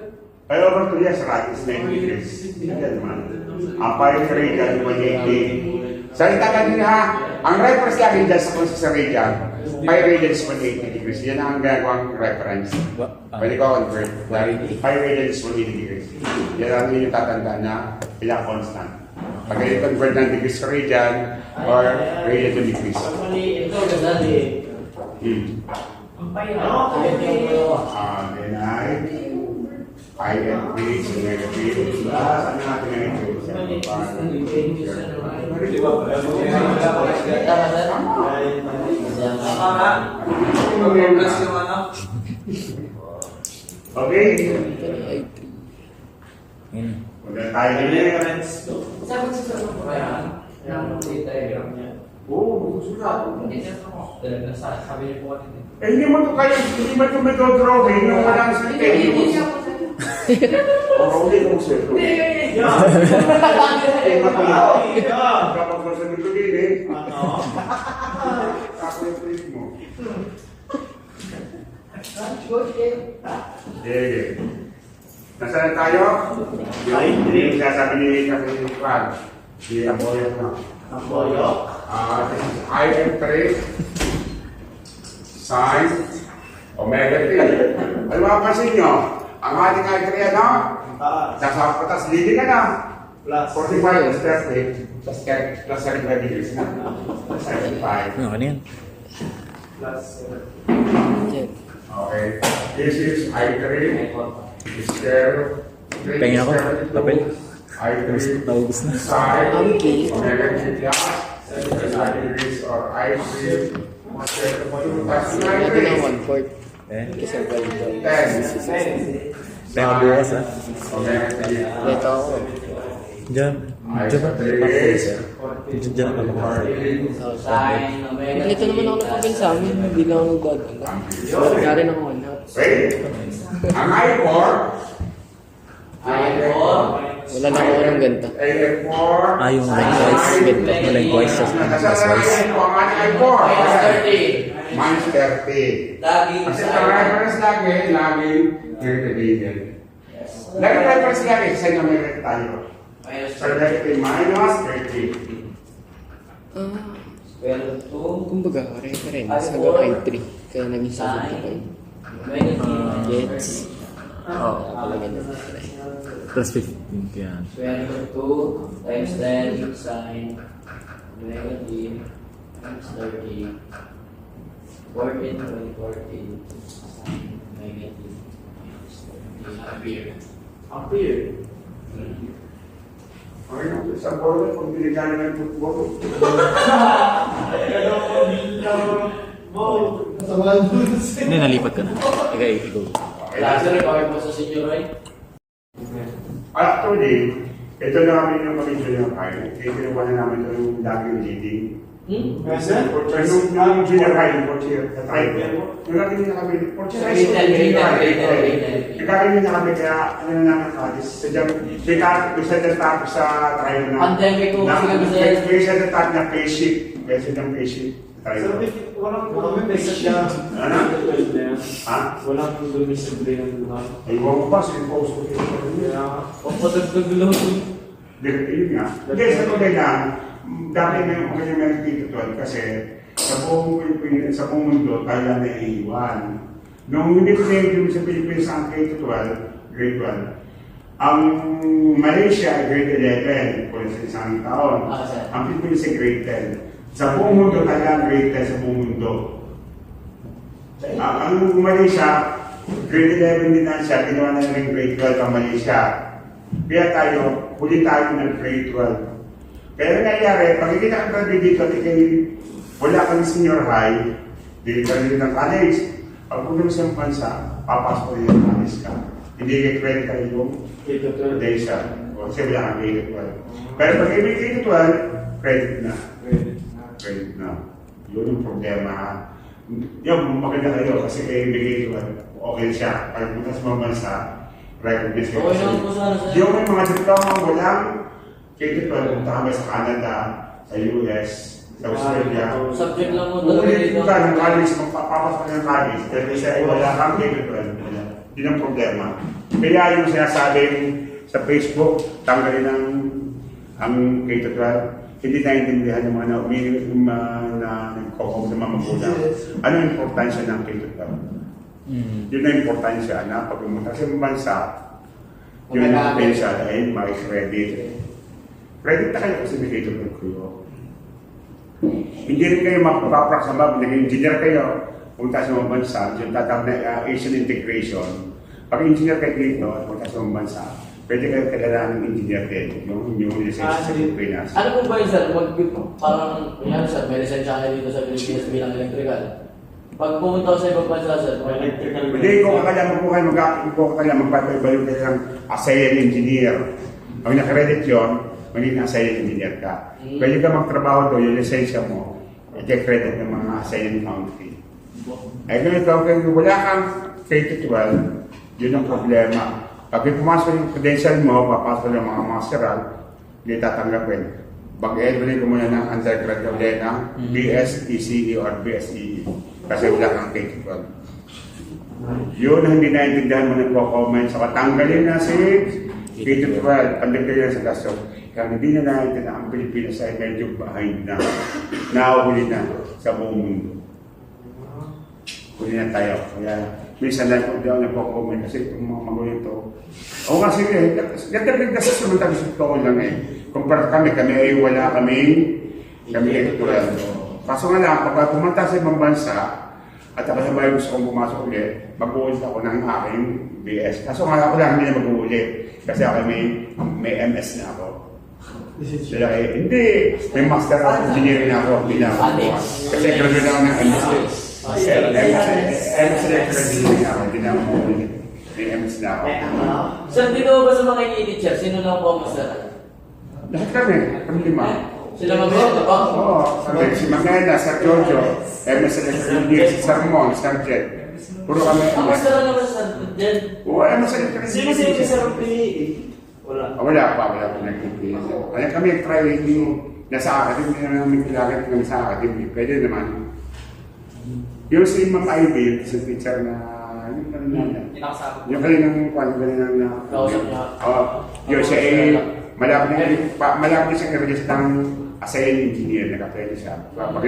A: Ay, over to yes, right, is 90 degrees. Yan naman. Ang pi radian, 180. Salita ka din ha, ang reference lagi dyan sa consistent radian, pi radian is 180 degrees. Yan ang gagawang reference. Pwede ko convert. Pi radian is 180 degrees. Yan ang yung tatandaan na ilang constant. Pag kayo convert ng degrees sa radian or radian to degrees.
C: Ang payo.
A: Then I and P, so negative. Ano natin negative? Okay. Maganda tayo din.
C: Sabi ko sa mga kaya ng data niya.
A: Oo, sigurado.
C: Sabi niyo po kanina.
A: Hindi mo ito kaya, hindi mo ito medodrawing yung walang salita.
C: Hindi siya po sa
A: Oo, hindi mo sir. Hindi matulog. Kapag nasa nito din eh. Ako yung tweet mo. Okay. Nasaan tayo? Yung sasabi ni Kapitán Juan. Hindi na po yun na. I am 3 sin omega t. Ano mapapansin nyo? Ang ating I3 ano? Sa patas, leading ka na. 45 plus 30 plus 35 degrees na. 75.
B: Ano yan?
A: Okay. This is I3. Is there?
B: Pengen ako. Papel.
A: I3.
B: Naubos na.
A: Sine omega t plus 35 degrees or I3.
D: Natin ang 1/4. Kasi ganito.
A: 10.
B: Tayo bukas ah.
A: Okay.
D: Ito ako.
B: Diyan. Diyan ba? Diyan na ako.
C: Sine, omega.
D: Ito naman ako napagin sa amin. Hindi lang ako nagdadala. Kaya rin ako anak.
A: Wait. Ang I4.
D: Wala na ako ng ganito.
A: I4.
B: Yung lengthwise. Yung lengthwise sa crosswise.
A: Ang I4.
C: Minus 30.
A: Minus 30.
C: Laging
A: Kasi ang reference laging irritated. Laging reference lagi, sa inyo may tayo.
C: minus
A: So, laging minus 30.
C: Well, 2.
D: Kumbaga, reference hanggang I3. Kaya naging sagot ko kayo. Gets?
B: Oo.
D: Talaga na.
B: Plus 15 yan.
C: Square root of 2 times 10 sine omega t times 30. 14 times 14 sine omega t minus 30 ampere.
A: Okay, sa bola, kung binigyan ng football.
B: Hindi, nalipat ka na. Ikaw.
C: Laser, kawin mo sa senior, right?
A: Actually, ito na kami yung pamilya ng kain. Kaya kinuha na namin ito yung laging leading. Yung junior high, yung portier, sa tribe. Yung laging na kami, portier high school, junior high. Nagkakaroon na kami, kaya ano na namin kalis. Sadyang, may set-up sa tribe na.
C: Pandemic ko kasi kami sa
A: May set-up na face sheet. May set-up face sheet.
E: Walang message na.
A: Ano? Ha?
E: Walang dumisipline na.
A: Ay, huwag mo pa, sin-post ko.
C: papadagdag lang.
A: Yun nga. Hindi, sa tulad lang, dati na yung mga yung dito doon kasi sa buong mundo, tayo lang naiiwan. Nung hindi ko na sa Pilipinas ang grade 12, ang Malaysia grade 11, kung sa isang taon, ang Pilipinas ay grade 10. Sa buong mundo, tayo lang grade 10 sa buong mundo. Ang Malaysia, grade 11 din na siya, ginawa na rin grade 12 ang Malaysia. Kaya tayo, huli tayo ng grade 12. Pero nangyari, pag hindi nakagraduate dito, wala kang senior high, dito ka rin ng college. Pag puno sa bansa, papasok ko yung college ka. Hindi ka-credit ka yung foundation. Kasi wala kang grade 12. Pero pag hindi grade 12, credit na. Credit na. Yun yung problema. Yung maganda kayo kasi kayo grade 12, okay siya. Pag pumunta sa mga bansa, recognize kayo.
C: Okay naman po sana sa...
A: Yung may mga diploma walang K-12, punta kami sa Canada, sa US, sa Australia.
C: Subject lang mo
A: Uulit
C: talaga
A: ka ng college, magpapapasok ka ng college, dahil kasi ay wala kang K-12. Yun ang problema. Kaya yung sinasabing sa Facebook, tanggalin ang K-12, hindi naiintindihan ng mga nagkokog ng mga magulang. Ano ang importansya ng K-12? Yun ang importansya na pag pumunta sa bansa, yung potential ay may credit. Credit na kayo kasi may K-12 kayo. Hindi rin kayo mapaprak sa mga naging engineer kayo, punta sa mga bansa, yung tatawag na Asian integration. Pag engineer kayo dito, punta sa mga bansa, pwede kayo kailangan ng engineer din, yung lisensya sa Pilipinas.
C: Ano po ba yun, sir? Parang, yan, sir, may lisensya kayo dito sa Pilipinas bilang electrical. Pag pumunta ko sa ibang bansa, sir,
A: Hindi ko kakalaman po kayo magpapaibalong kayo ng ASEAN engineer. Ang nakaredit yun, magiging ASEAN engineer ka. Pwede ka magtrabaho doon, yung lisensya mo, i-credit ng mga ASEAN country. Ay ganito, wala kang K-12, yun ang problema. Pag pumasok yung credential mo, papasok yung mga masteral, hindi tatanggapin. Pag-evaluate ko muna ng undergrad ulit ng BSECE or BSEE kasi wala kang K-12. Yun ang hindi naintindihan mo nagko-comment sa katanggalin na si K-12, pandagdagan sa gasto. Kaya hindi na naintindihan ang Pilipinas ay medyo behind na. Nakahuli na sa buong mundo. Huli na tayo. Kaya minsan lang kung di ako nagko-comment kasi itong mga magulo ito. O nga sige, nagdagdag kasi sumunta sa totoo lang eh. Kumpara kami ay wala kami K-12. Kaso nga lang, pag pumunta sa ibang bansa, at ako sabay gusto kong pumasok ulit, mag-uulit ako ng aking BS. Kaso nga ako lang hindi na mag-uulit. Kasi ako may MS na ako. Hindi, may Master of Engineering na ako. Hindi na ako. Kasi graduate ako ng MS. MS electrical engineering ako, hindi na ako bumili. May MS na ako.
C: Sir, dito ba sa mga teacher, sino lang po ang masarap?
A: Lahat kami 5.
C: Sila mag-masarap ba?
A: Oo, sabi, si Magdalena, Sir Jojo, MS electrical engineering, si Sir Mon, Sir Jet. Puro kami
C: Ang
A: MS.
C: masarap naman sa Jen.
A: Oo, MS electrical
E: Sino
A: engineering.
E: sa PE? Wala.
A: Wala pa nagpipili. Kaya kami try hindi nasa academy na namin kailangan kami sa academy. Pwede naman. Yung si Ma'am Ivy, sa teacher na yung kanina. Yung kanina na
C: Kausap niya.
A: yun siya malapit siyang nabigyan ng assign engineer, nakapwede siya. Pag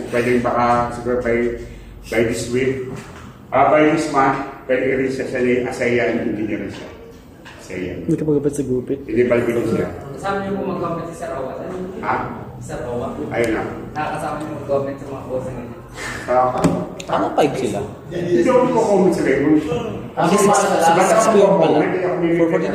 A: pwede baka siguro by this week, by this month, pwede rin siya assign engineer siya. Assign.
D: Hindi ka pagkapat sa gupit.
A: Hindi balik siya.
F: Kasama niyo po mag-comment sa Sir Owa?
A: Ha?
F: Sir Owa?
A: Ayun na.
F: Nakakasama niyo mag-comment sa mga posts niyo?
B: Ano 5 sila?
A: Hindi ako comment sa kayo.
C: Ang para sa lahat.
A: Basta ako
B: Experience pala.
A: hindi ako may
C: 49.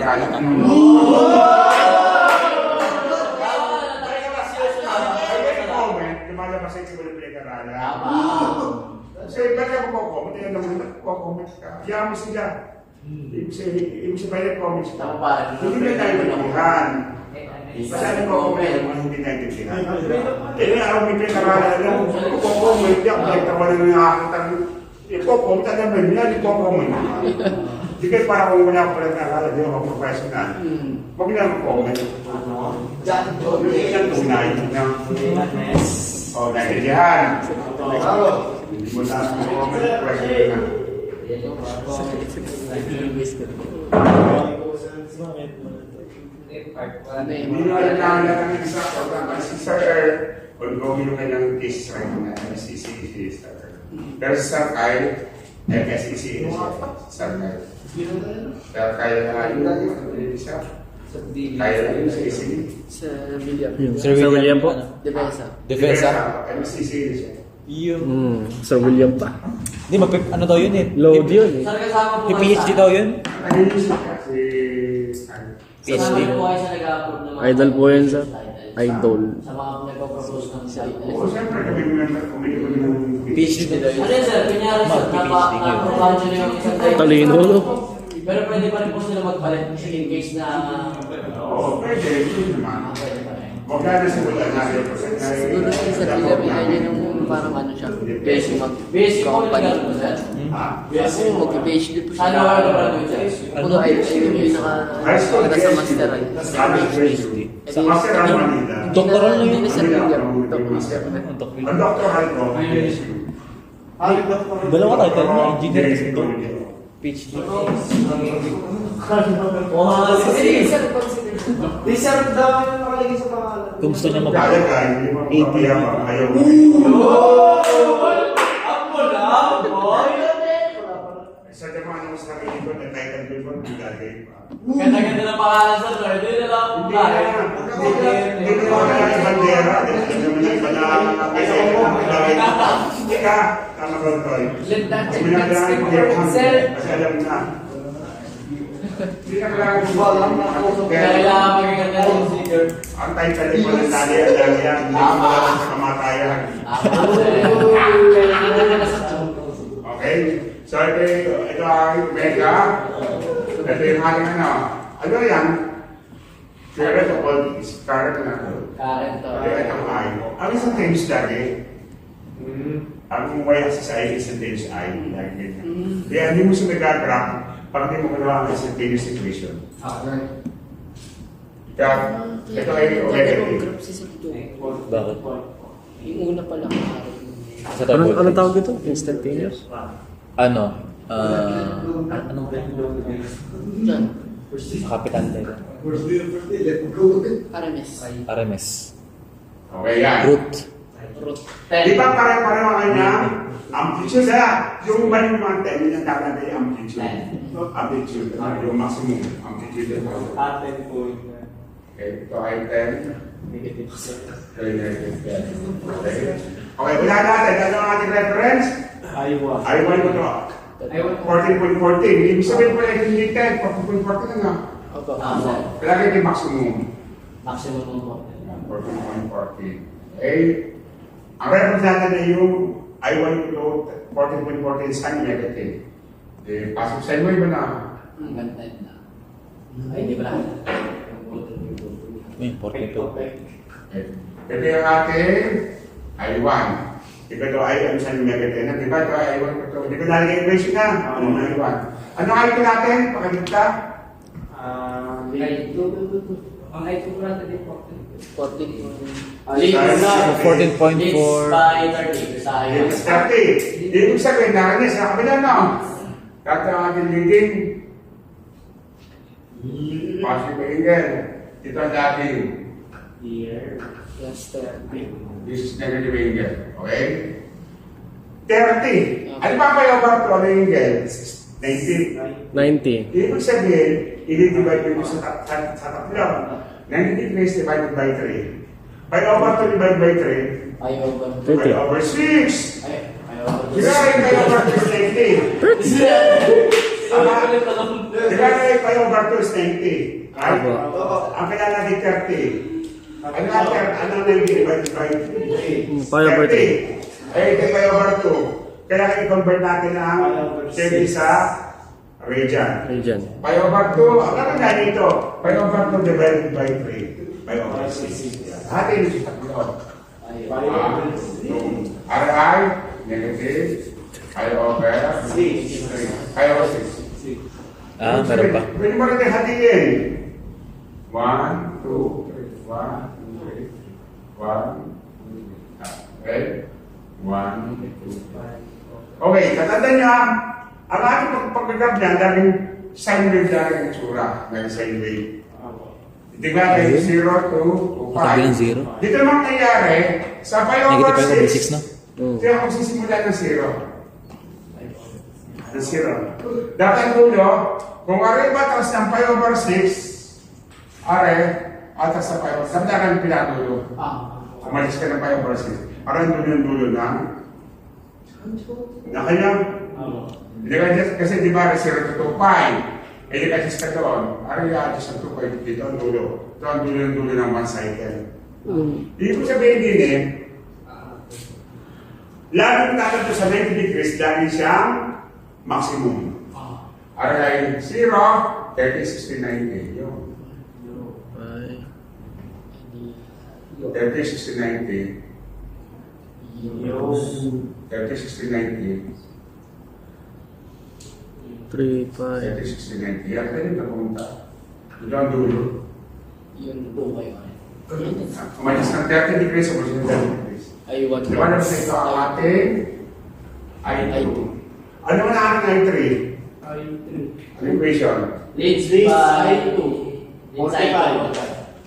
A: comment, lumalabas sa ito pinag-aralan. So, ba't ako comment? Yan naman, comment ka. Kaya mo sila. Ibig sabihin, comment sila.
C: Tama pa.
A: Hindi na tayo nagkihan. Basta nag-comment, hindi nagkihan. Eh, araw may pinag-aralan lang. Comment, yan, pinagtawanan ng nakakitang. Ipo-comment, alam mo yun, ipo-comment. Hindi kayo para kung wala ko pala nag-aralan, di ako professional. Huwag niya mag-comment. Hindi lang tunay. O, dahil yan. Hindi mo na comment, question na. Hindi mo alam na ang isa si Sir ongoing yung kanyang case right na SEC Sir. Pero si Sir Kyle, SEC Sir Kyle. Sir Kyle na yung isa. Kyle na yung SEC.
D: Sa William.
B: Sir William po?
D: Depensa.
B: Defensa?
A: MCC siya.
D: Sir William pa.
B: Hindi, ano daw yun eh?
D: Load yun eh.
C: Sir, kasama po
B: PhD daw yun?
A: Ano yung isa si
B: PhD.
C: Kasama po kayo sa nag-upload ng mga
D: Idol po yun, sir. Idol.
C: Sa mga nagpo-propose ng site.
A: Oo, siyempre kami ng
B: PhD din daw yun.
C: Ano yun, sir? Kunyari, sir, napaproban nyo na yung isang title.
D: Talino, no?
C: Pero pwede pa rin po sila magpalit in case na...
A: Oo, pwede. Pwede naman.
C: Pwede pa rin.
A: Huwag na sa wala na yung
D: Siguro si Sir William, yan yung parang ano siya. Basic
C: Basic po
D: mag-company.
C: nila po, sir.
D: Kasi mag-PhD po siya.
C: Ano ano ano sir?
D: Puno ay yung naka sa master ay.
A: Sa master ang Manila.
B: Doctoral na
D: Hindi
B: yun.
D: na Sir William.
A: Ang doctoral ko,
B: Dalawa title niya, engineer is ito. PhD.
E: Reserve daw yung nakalagay sa pangalan.
B: Kung gusto niya
A: Talaga, hindi mo papayama. Ayaw mo. Sa naman ang sarili ko na title ko po, nagagay pa.
C: Ganda-ganda ng pangalan, sir. Hindi na lang.
A: Hindi na ako na yung bandera. Hindi naman yung bandera. Hindi ka. Tama ko ito. Kasi alam na. Hindi na kailangan
C: Kaya kailangan maging ganda yung sticker.
A: ang title ko na tali ang dami yan. Hindi ko wala sa kamatayan. Okay? So ito ang mega. Ito yung aking ano. Ano yan? Current of all these. Current na.
C: Karen to.
A: Ito ang I. Ang isang times lagi. Ang way sa I is a times I. Kaya hindi mo siya nag-graph para hindi mo ganawa ang instantaneous equation. Kaya ito ay omega-3.
B: Bakit?
D: Yung una pa lang.
B: Sa table.
D: Anong tawag ito? Instantaneous?
B: Ano? Anong
D: Diyan.
B: kapital nila?
D: RMS.
B: RMS.
A: Okay yan.
B: Root.
A: Di ba pare-pareho ang kanyang amplitude? Yung mali naman 10, yung tawag natin yung amplitude. Amplitude, yung maximum amplitude. Okay, ito ay 10. Okay, wala natin. Ano ang ating reference? I1 ko to. 14.14. Ibig sabihin pala hindi 10, 14.14 na nga.
D: Opo.
A: Kailangan yung maximum.
C: Maximum po.
A: 14.14. Okay? Ang reference natin ay yung I1 equal to 14.14 sin negative. Eh, pasok sa inyo, iba na.
C: Ang ganda na. Ay, hindi ba lahat?
B: May 42.
A: Ito yung ating I1. Ito daw I1 sin negative na. Diba ito I1 ko ito? Hindi ko nalagay equation na. Ano na I1? Ano I2 natin? Pakagita?
F: Ang I2 ko natin din
D: 14.
C: Leads
B: 14.4.
C: leads by 30. Sa akin.
A: Yes, 30. Ibig sabihin, nakanis sa kabila, no? Dati ang ating leading. Positive angle. Ito ang dating.
D: Plus 30.
A: This is negative angle. Okay? 30. Ano pa kayo ba ito? Ano yung angle? 90.
G: 90.
A: Ibig sabihin, i-divide mo sa tatlo. 90 degrees divided by 3. Pi over 2 divided by 3.
C: Ayaw ba?
A: Pi over 6.
C: Ayaw ba?
A: Diba rin pi over 2 is 90? Tama? Diba rin pi over 2 is 90? Right? Ang kailangan natin 30. Ano 90 divided by 3?
G: Pi over 3.
A: Eh, ito pi over 2. Kailangan i-convert natin ang 30 sa radian.
G: Region.
A: Pi over 2, ano na dito? Pi over 2 divided by 3. Pi over 6. Hati nyo si tatlo. RI, negative. Pi over 6. Pi over 6.
B: Ah, meron pa.
A: Pwede mo rin hatiin. 1, 2, 3. 1, 2, 3. 1, okay. 1, 2, 5. Okay, katandaan nyo ang ating pag-grab niya, dahil sine wave dahil ang tsura, dahil sine wave. Di ba kayo 0 to 5?
B: Katabi ng 0.
A: Dito naman nangyari, sa pi over
B: Negative pi over 6
A: 6,
B: na.
A: kaya magsisimula ng 0. Ng 0. Dapat ang dulo, kung aray batas ng pi over 6, aray, atas sa pi over 6, dapat ang pinadulo. Umalis ka ng pi over 6. Aray ang dulo ng na kanya. Hindi ka kasi di ba 0 to 2 pi. Eh di ka just ka doon. Ari adjust ang 2 pi dito ang dulo. Ito ang dulo ng 1 cycle. Ibig sabihin din eh, laging natin ito sa 90 degrees, lagi siyang maximum. Ari 0, 30, 60, 90. Yun. 30, 60, 90. 30, 60, 90.
G: 3, 5.
A: 30, 60, 90. Yan, pwede na pumunta. Ito ang dulo.
C: Yun po kayo.
A: Umalis ng 30 degrees o 30 degrees.
D: I1.
A: Diba na sa ito ang ating I2. Ano man ang ating I3? Ano yung equation?
C: Leads by 2. Leads by 5.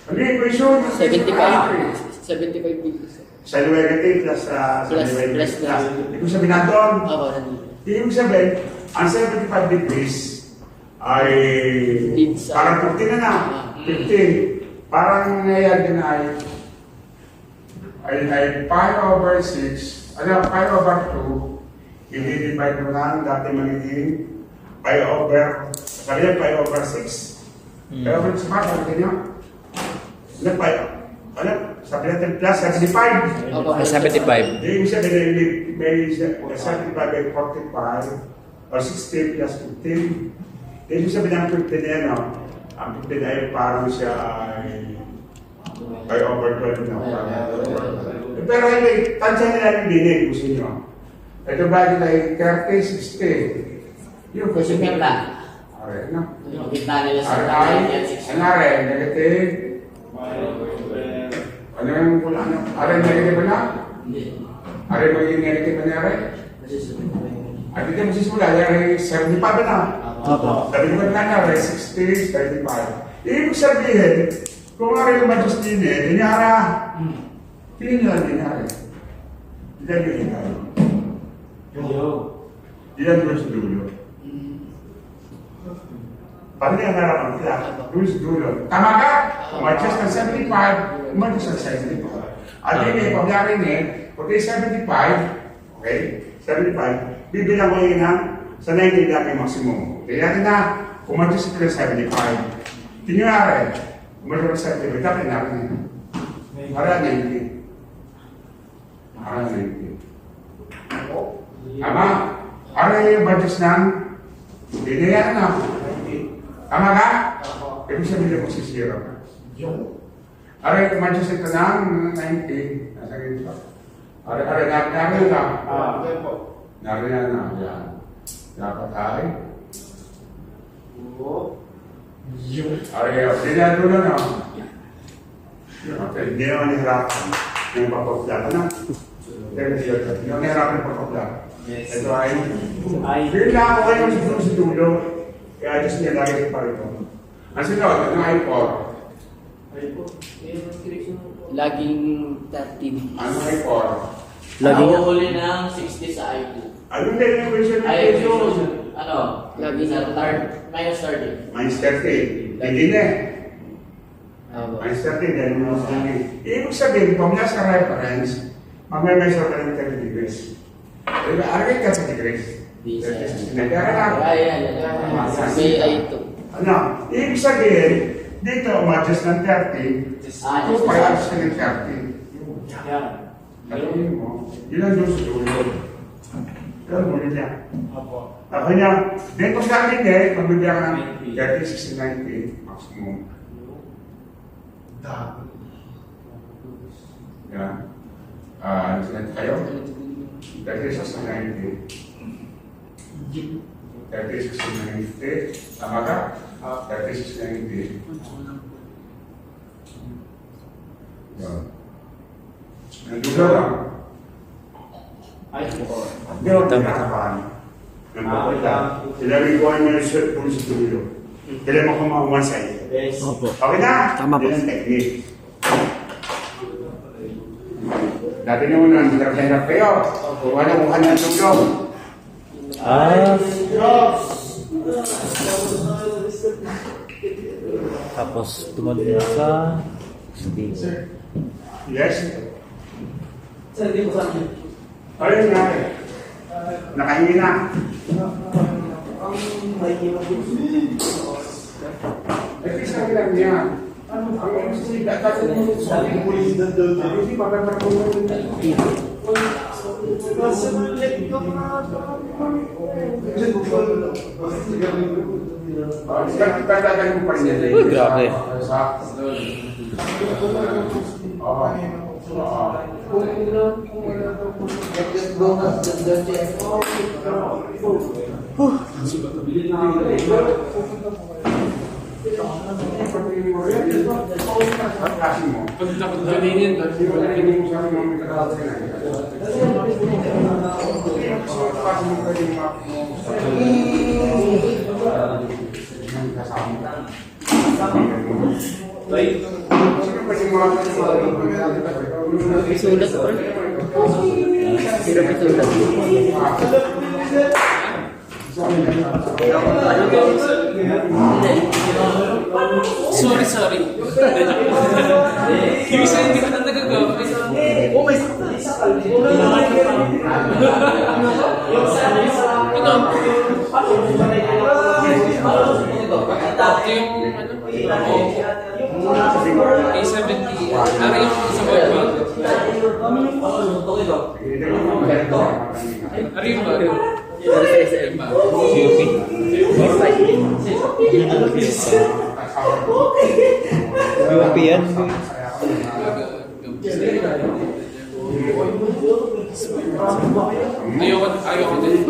A: Ano yung equation?
D: 75. 75 degrees.
A: Sa negative plus sa
D: Plus,
A: negative
D: plus,
A: plus.
D: plus.
A: Ibig sabihin natin,
D: Ako, nandito.
A: ibig sabihin, ang 75 degrees ay
D: Leads sa-
A: parang 15 na na. 15. Parang nangyayari na ay pi over 6, ano, pi over 2, i-divide mo lang, dati magiging pi over, sabi niya pi over 6. Pi over 6, sabi niya, ano, pi, ano, sabi natin plus 75.
D: Ako,
B: 75.
A: Ibig sabihin, may 75 by 45 or 60 plus 15. Ibig sabihin ng 15 na yan, no? Ang 15 ay parang siya ay by over 12 na. Pero anyway, tansya nila yung dinig, gusto nyo. Ito ba ito ay 30, 60? Yung
C: Gusto nyo na.
A: Alright, no?
C: Yung gitna nila sa
A: Alright, ano rin, negative? Ano yung pula, ano? Alright, negative na?
C: Hindi.
A: Alright, magiging negative na rin? At dito magsisimula, yung 75 na. Sabi ko na nga, 60, 35. Ibig sabihin, kung nga rin yung majus din eh, dinyara. Tingin nila dinyara. Diyan yung dinyara. Diyan doon sa dulo. Paano yung harapan nila? Doon sa dulo. Tama ka? Majus ng 75, majus ng 75. At yun eh, pagyari niya, okay, 75, okay, 75, bibilang ko yun ng sa 90 dati maximum. Kaya natin na, umadjust ito ng 75. Tinyari, umadjust ng 75, dapat natin yun. Para 90. Para 90. Tama? Aray yung budgets ng binayaran na. Tama ka? Ibig sabihin mo sisira ka. Aray yung budgets ito ng 90. Nasa ganito. Aray, narin na. Narin na. Yan. Dapat ay. Aray, dinado na na. Hindi naman nahirapan yung papapla na. Hindi naman nahirapan yung papapla. Ito ay bigla ako kayo sa dulo. Kaya just nilagay pa ito. Ang sunod, ano ay 4?
D: Laging 13.
A: Ano ay 4?
D: Lagi nga.
C: Huli ng 60 sa I2.
A: Ano din yung question ng
C: Ay,
A: question?
C: ano?
D: Lagi
C: Sa
D: nga.
C: minus 30.
A: Minus 30. Hindi na eh.
D: Aba.
A: Minus 30, dahil mo sa amin. Ibig sabihin, kung nasa reference, mamay-measure ka ng 30 degrees. Diba, aragay ka sa degrees. Nagkara na.
D: May I2.
A: Ano? Ibig sabihin, dito, matches ng 30, kung payas ka ng 30.
E: Yan.
A: Gawin mo, yun ang doon sa dulo. Gawin mo niya.
E: Opo.
A: Ako niya, dito sa akin eh, magbibigyan ka ng 30, 60, 90, maximum. Yan. Ano sila kayo? 30, 60, 90. 30, 60, 90. Tama ka? 30, 60, 90. Yan. Nandulo lang.
E: Ay, po.
A: Hindi ako pinakapan. Nagpapita. Ilagay ko ang mga shirt po sa dulo. Kailan mo kumahumasay.
E: Yes.
A: Okay na?
D: Tama po.
A: Yan ang technique. Dati nyo na, hirap kayo. Kung ano kung ng tulog.
B: Tapos tumalun sa speaker.
A: Yes?
F: Sir, di ko sa akin.
A: Ayun nga eh. Nakahingi na. Eh, sabi lang niya. Ang MC, dati mo sa akin, hindi pa katakulong. Tatagaling mo pa rin yan.
B: Uy, grabe.
D: Isulat pa rin. Hirap isulat.
F: Sorry. Ibig sabihin, hindi ko na nagagawa. Oh, may sakal. A70. Ano yung sa webpage? Ano yung ba?
D: Pero sa SM.
B: COP. UP yan.
F: Ayoko din.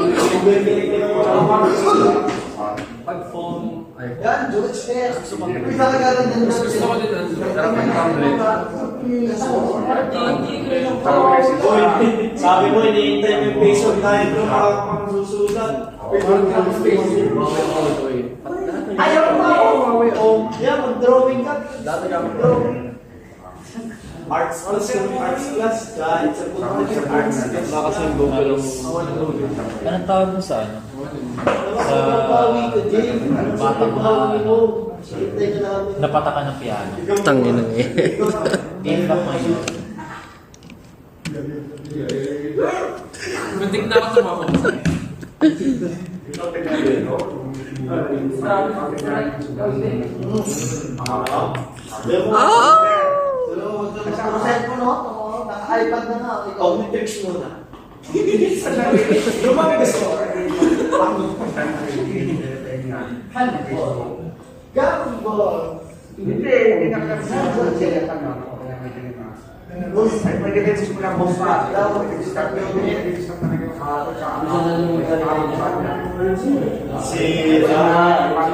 G: Yan, George F. May nakagalan din daw
F: Gusto ko din
E: Sabi mo, iniintay mo yung peso tayo doon makakapang susulat.
G: Ayaw mo ako.
E: Oh, yeah, mag-drawing ka. Mag-drawing. Arts class yung arts class. Kahit sa punta yung arts class.
D: Baka sa Google
B: Anong tawag mo sa ano?
G: Sa bawi ko, Jay.
B: Bata mo
G: Bawi
B: na
G: mo. Hintay ka namin.
B: napata ka ng piano.
D: Tangin na eh.
B: Feedback mo yun.
F: Muntik na ako tumawa.
G: Cellphone ako. Naka-iPad na nga. Ikaw,
E: Omnitrix muna. Lumang gusto.
G: Gambol.
A: Hindi, hindi nakakasama sila tanong. Kaya may ganun. Ay, pwede kayo simulang bomba. Pwede start yung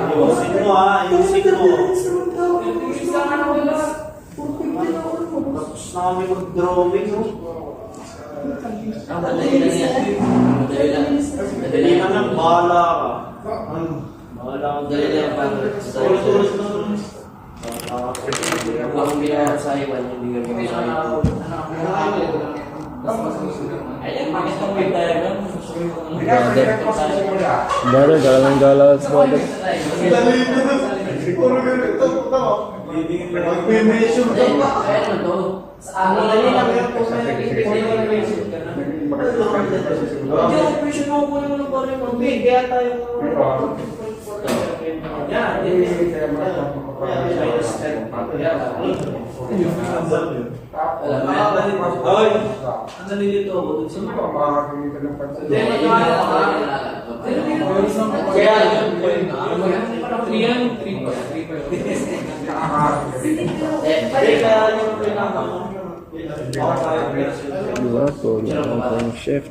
E: Ayusin mo ha, ayusin mo. Tapos na kami mag-drawing, no?
C: Madali lang yan. Madali lang.
E: Dali na lang, bahala ka. Bahala ka.
C: Madali lang pang
E: Tulad na.
C: Kung ginawa sa iwan, hindi ka ginawa. Ayan, bakit ang may diagram?
B: Brother, gala ng gala sa brother.
E: Puro ganito. Mag-mention ka pa.
C: Ayan to. Ang madali lang yan po na hindi ako question mo po naman ng parang mag-big. Kaya tayo
E: Hoy! Ang nalilito ako dun sa
C: kaya
B: Diba po, ang chef.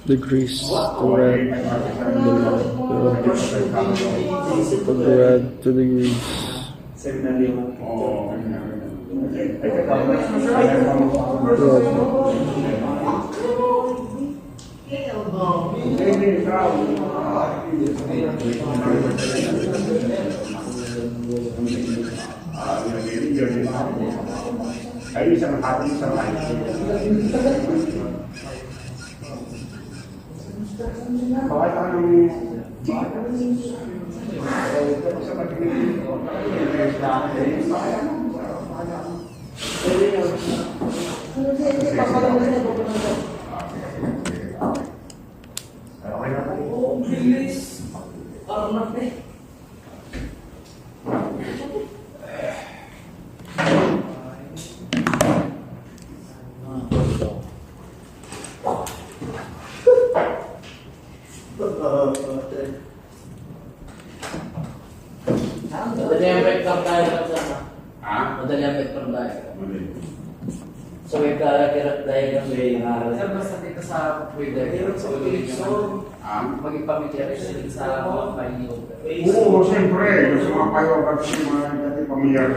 B: Degrees to red, to red, 2 degrees.
A: Ay, isang hati, isang hati. Bakit ano
C: madali ang vector diagram sana. Madali ang vector diagram. So wave diagram may
F: Sir, basta dito sa wave diagram, sa ulit naman, maging pamilyar sa mga file.
A: Oo, siyempre. Gusto mga payo kasi mga dati pamilyar.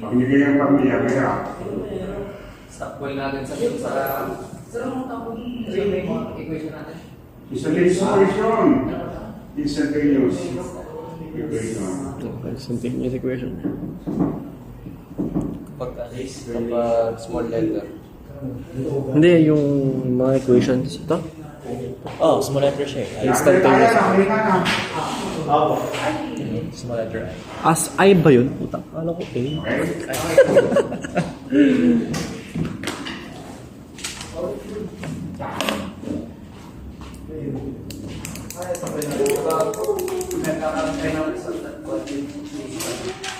A: Pag hindi kayang pamilyar, kaya.
F: Stop boil natin sa sir, ano tapos yung equation natin?
A: Isolation. Instantaneous. Equation.
B: Instantaneous equation.
C: Kapag small letter.
B: Hindi, yung mga equations. Ito?
C: Oh, small letter siya eh.
B: Instantaneous.
C: Small letter I.
B: As I ba yun? Puta, kala ko A.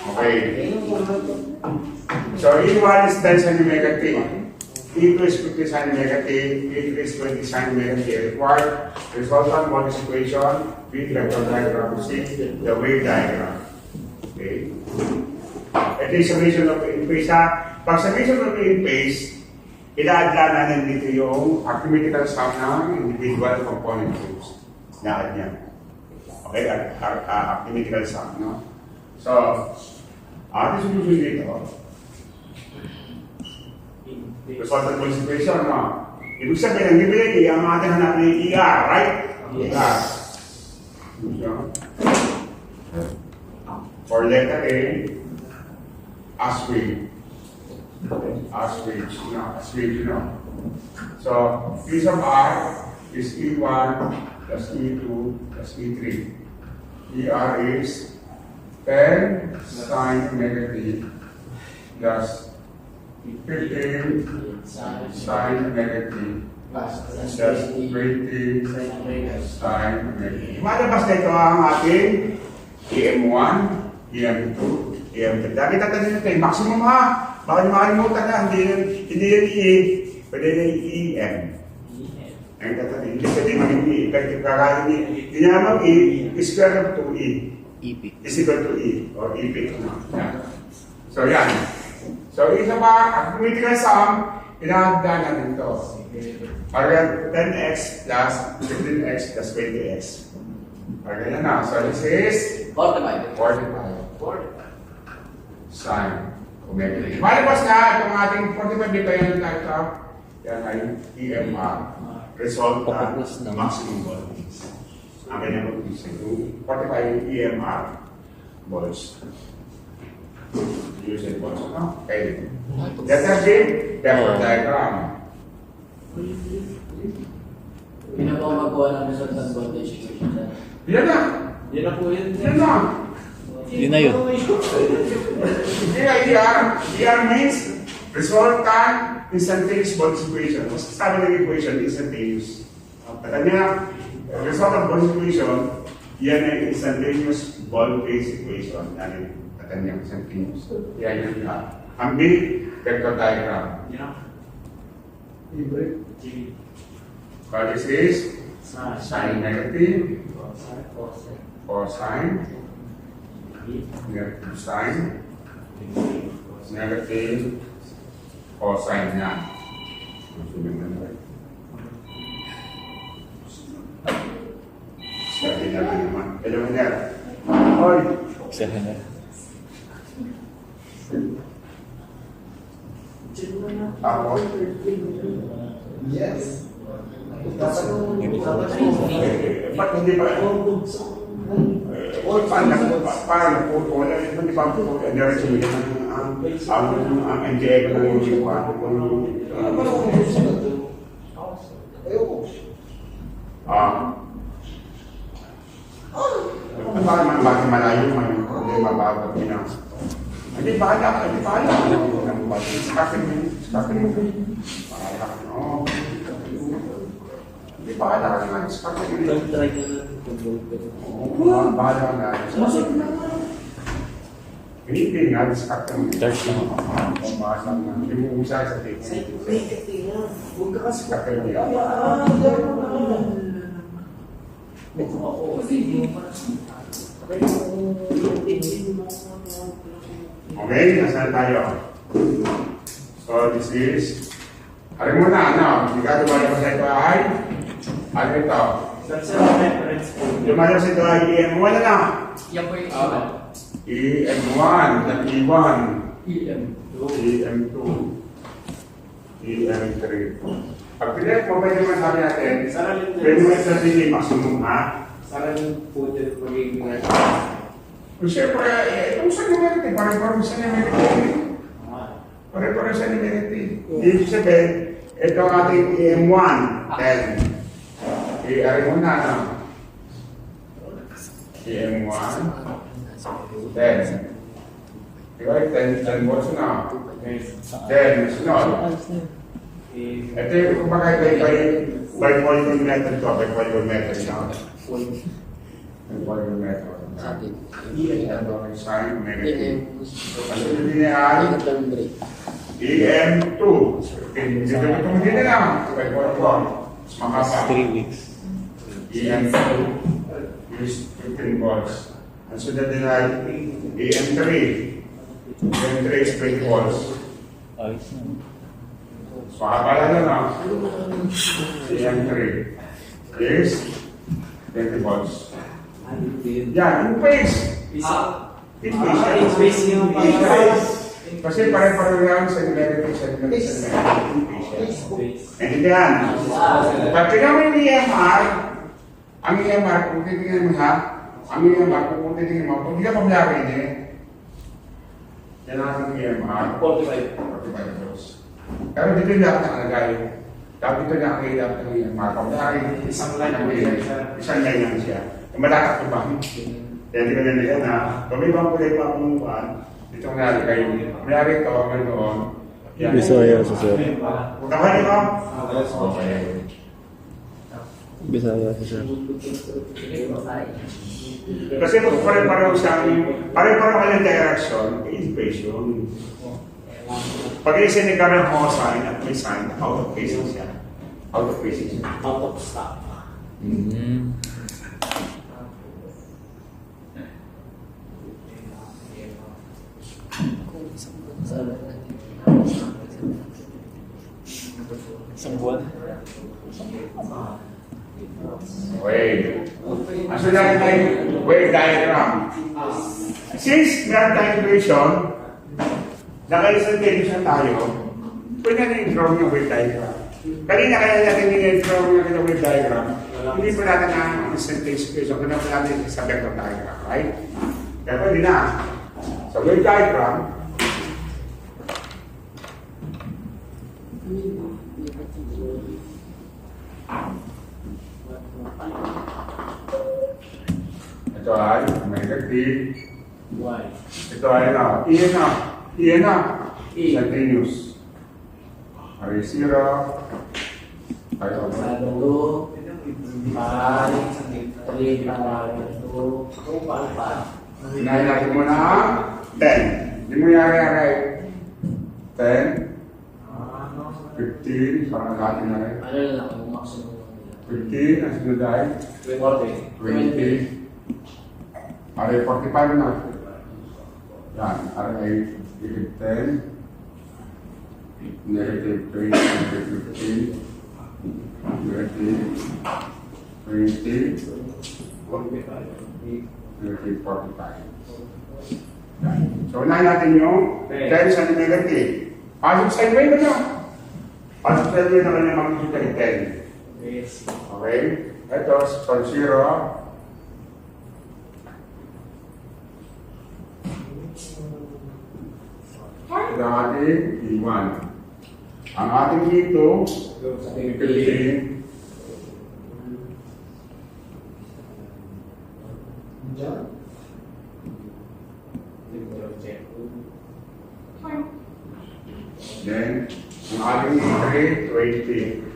A: Okay. So, E1 is 10 sin omega t. E2 is 50 sin omega t. E3 is 20 sin omega t. Required resultant modulus equation with vector diagram. See the wave diagram. Okay. Ito yung summation of in phase ha. Pag summation of in phase, ila-adla natin dito yung arithmetical sum ng individual component groups. Na-add niya. Okay, arithmetical sum, no? So, ating solution dito, resultant modulus equation, no? Ibig sabihin, ang bibili, ang ating hanapin yung ER, right? ER. For letter A, as wave, you know. So, piece of R is E1 plus E2 plus E3. ER is 10 sine omega t plus 15 sine omega t plus 20 sine omega t. Malabas na ito ang ating EM1, EM2, EM3. Dati tatanungin natin, maximum ha. Baka makalimutan na, hindi yan E, pwede na EM. Ang tatanungin, hindi pwede maging E. Effective kakain E. Hindi naman E, square root of 2E.
B: EP.
A: Is equal to E, or EP. Yan. So yan. So isa pa, ang critical sum, inahagdan natin ito. Parang 10x plus 15x plus 20x. Parang ganyan na. So this is
C: 45.
A: 45. Sine omega t. Malabas na itong ating 45 dito yan na ito. Yan ay EMR. Result
B: Pagpaplas
A: ng
B: ng-
A: maximum voltage. Ang ganyan po is 45 EMR volts. Use it volts. Okay. That has been vector diagram.
C: Pinagawa magawa ng result ng voltage equation sir.
A: Yan na.
E: Yan na po yun.
A: Yan na.
B: Yun na yun.
A: ER means resultant instantaneous voltage equation. Mas sabi ng equation, instantaneous. At niya, result of voltage equation, yan ay instantaneous voltage equation. Yan ay katanyang instantaneous. Yan yung ang big vector diagram. So this is sine negative, cosine, negative sine, negative cosine niya. Sabi natin naman. Hello, Miner. Hoy!
B: Sa na.
A: Ako?
G: Yes.
A: Ba't hindi ba? Parang nagpupo. Hindi ba po? Diretso mo yan ang NGA ko ng yung parang bakit malayo man yung problema bago pinang. Hindi bahala. Skapin mo. Bahala ka. Hindi bahala ka naman. Skapin mo. Bahala ka na. Hindi nga, skapin mo.
B: Charge lang ako.
A: Pumasa na. Hindi mo usa sa tape.
G: Huwag ka kasi.
A: Skapin mo yan. Okay, nasaan tayo? So, this is... Alam mo na, ano? Sigado ba yung sa ito ay? Ano ito?
E: That's a reference po.
A: Lumayo sa ito ay EM1 na lang.
F: Yan po yung iba.
A: EM1, not E1.
F: EM2.
A: EM2. EM3. Pag pilit mo, pwede naman sabi natin, pwede mo sabihin yung maximum, ha?
E: Saan po dito magiging
A: Kung siyempre, itong sa numerity, pare-pare sa numerity. Pare-pare sa numerity. Ibig sabihin, ito ang ating EM1, 10. I-aring mo na, no? EM1, 10. Diba, 10 volts na. Then, sunod. Ito yung kumbaga by volume method to, by volume method na. By volume method.
D: Sa atin.
A: Sine omega t.
D: EM.
A: Ano yung linear?
D: Return break.
A: EM2. Dito itong din na. By volume. Mas makapa.
B: 3 weeks.
A: EM2 is 15 volts. Ang sunod din ay EM3. EM3 is 20 volts.
B: Ayos na.
A: Makapala na na. EM3 is 20 volts. Yan, yung phase. In phase yan. Kasi pare-pare lang sa numerical segment. And yan. Pag tingnan mo yung EMR, ang EMR, kung titingnan mo ha, ang EMR, kung titingnan mo, kung hindi ka pamilari niya, yan ang EMR.
E: 45.
A: 45 volts. Pero dito yung lahat nakalagay. Tapos dito nakakita ko yung mga kapatid.
E: Isang line ang
A: Isang line lang siya. Malakas ko ba? Kaya hindi ko na nila na, kung may bang kulay pa akong buwan, dito nga kayo, mayari ito, hanggang doon.
H: Bisaya sa sir.
A: Huwag ka ba nito? Okay.
H: Bisaya sa sir.
A: Kasi kung pare-pareho siyang, pare-pareho ka ng direction, equation. Pag isa ni Karen Ho sign at may sign, out of phase siya. Out of phase siya.
C: Out of stock.
D: Isang buwan.
A: Wave. Ang sunod tayo, wave diagram. Since meron tayong equation, naka-isang television tayo, pwede na i-draw yung wave diagram. Kanina kaya natin i-draw yung wave diagram, hindi pa natin ang percentage equation, kung pa natin sa vector diagram, right? Kaya pwede na. Sa wave diagram, ito ay negative.
C: Why?
A: Ito ay na. Iyan na. Continuous. Ari 0. Ay over.
C: 2, 5, 3, 2, 5.
A: Hinahin natin muna ang 10. Hindi mo yari-yari. 10. 15. Parang natin na rin.
C: Ano na lang, yung maximum.
A: 15. Ang sunod ay 20. Ari 45 na. Yan. Ari ay negative 10. Negative 3. Negative 15. Negative 20. Negative 45. Yan. So, unahin natin yung 10 sa negative. Pasok sa way na lang. Pasok sa way na kanya makikita yung 10. Okay? Ito, from 0. Ito ang ating E1. Ang ating dito, 15. Then, ang ating E3, 20.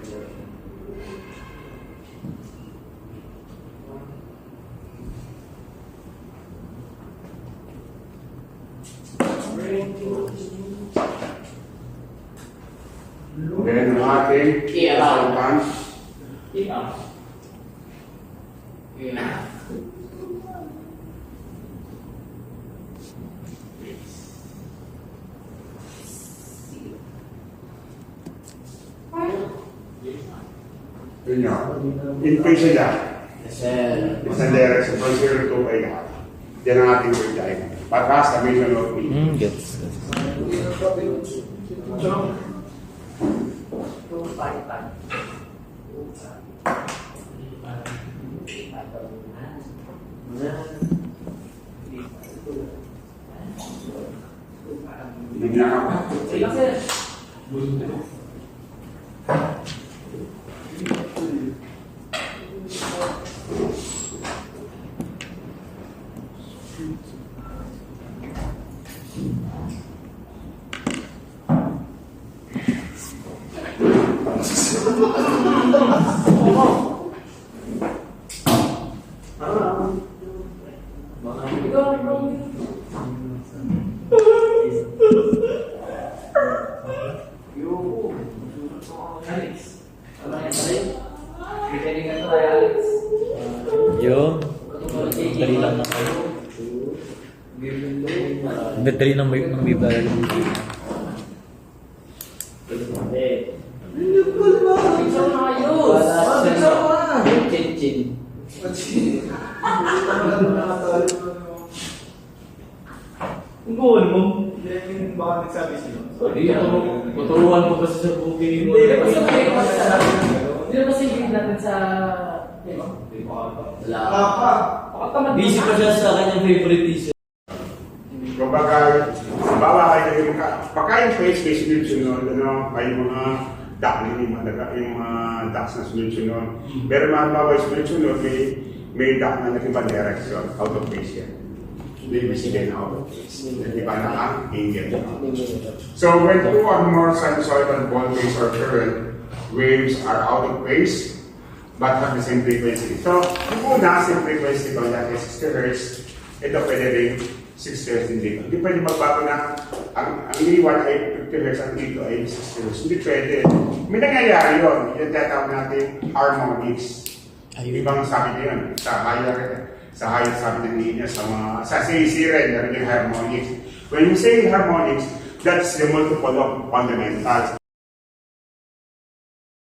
A: Then, ang ating resultant, yun yun. In-phase sila. Isang direction from 0 to 8. Yan ang ating wave diagram. Patas, dimension of P.
B: Gets.
A: Bigyan ako.
B: Yo. Dali lang na kayo. Dali lang may bibigay.
E: Baka nagsabi siya.
C: Tuturuan mo kasi sa booking mo.
F: Hindi ba sige natin sa...
C: Wala. Busy pa siya sa kanyang favorite t-shirt.
A: Kumbaga, bawa kayo yung pagkain face yung sunod, may mga duck na yung mga ducks na sunod-sunod. Pero mababaw sunod-sunod, may duck na nag-ibang direction, out of phase yan. Hindi na out of phase. Iba na ang angle. So when two or more sinusoidal voltage or current waves are out of phase, but have the same frequency. So, yung una, same frequency ko, dati 60 Hz, ito pwede rin 60 Hz din dito. Hindi pwede magbago na, ang iniwan ay 50 Hz, ang dito ay 60 Hz. Hindi pwede. May nangyayari yun. Yung tatawag natin harmonics. Ibang sabi niya yun. Sa higher sabi ng linya, sa CAC rin, narin yung harmonics. When you say harmonics, that's the multiple of fundamentals.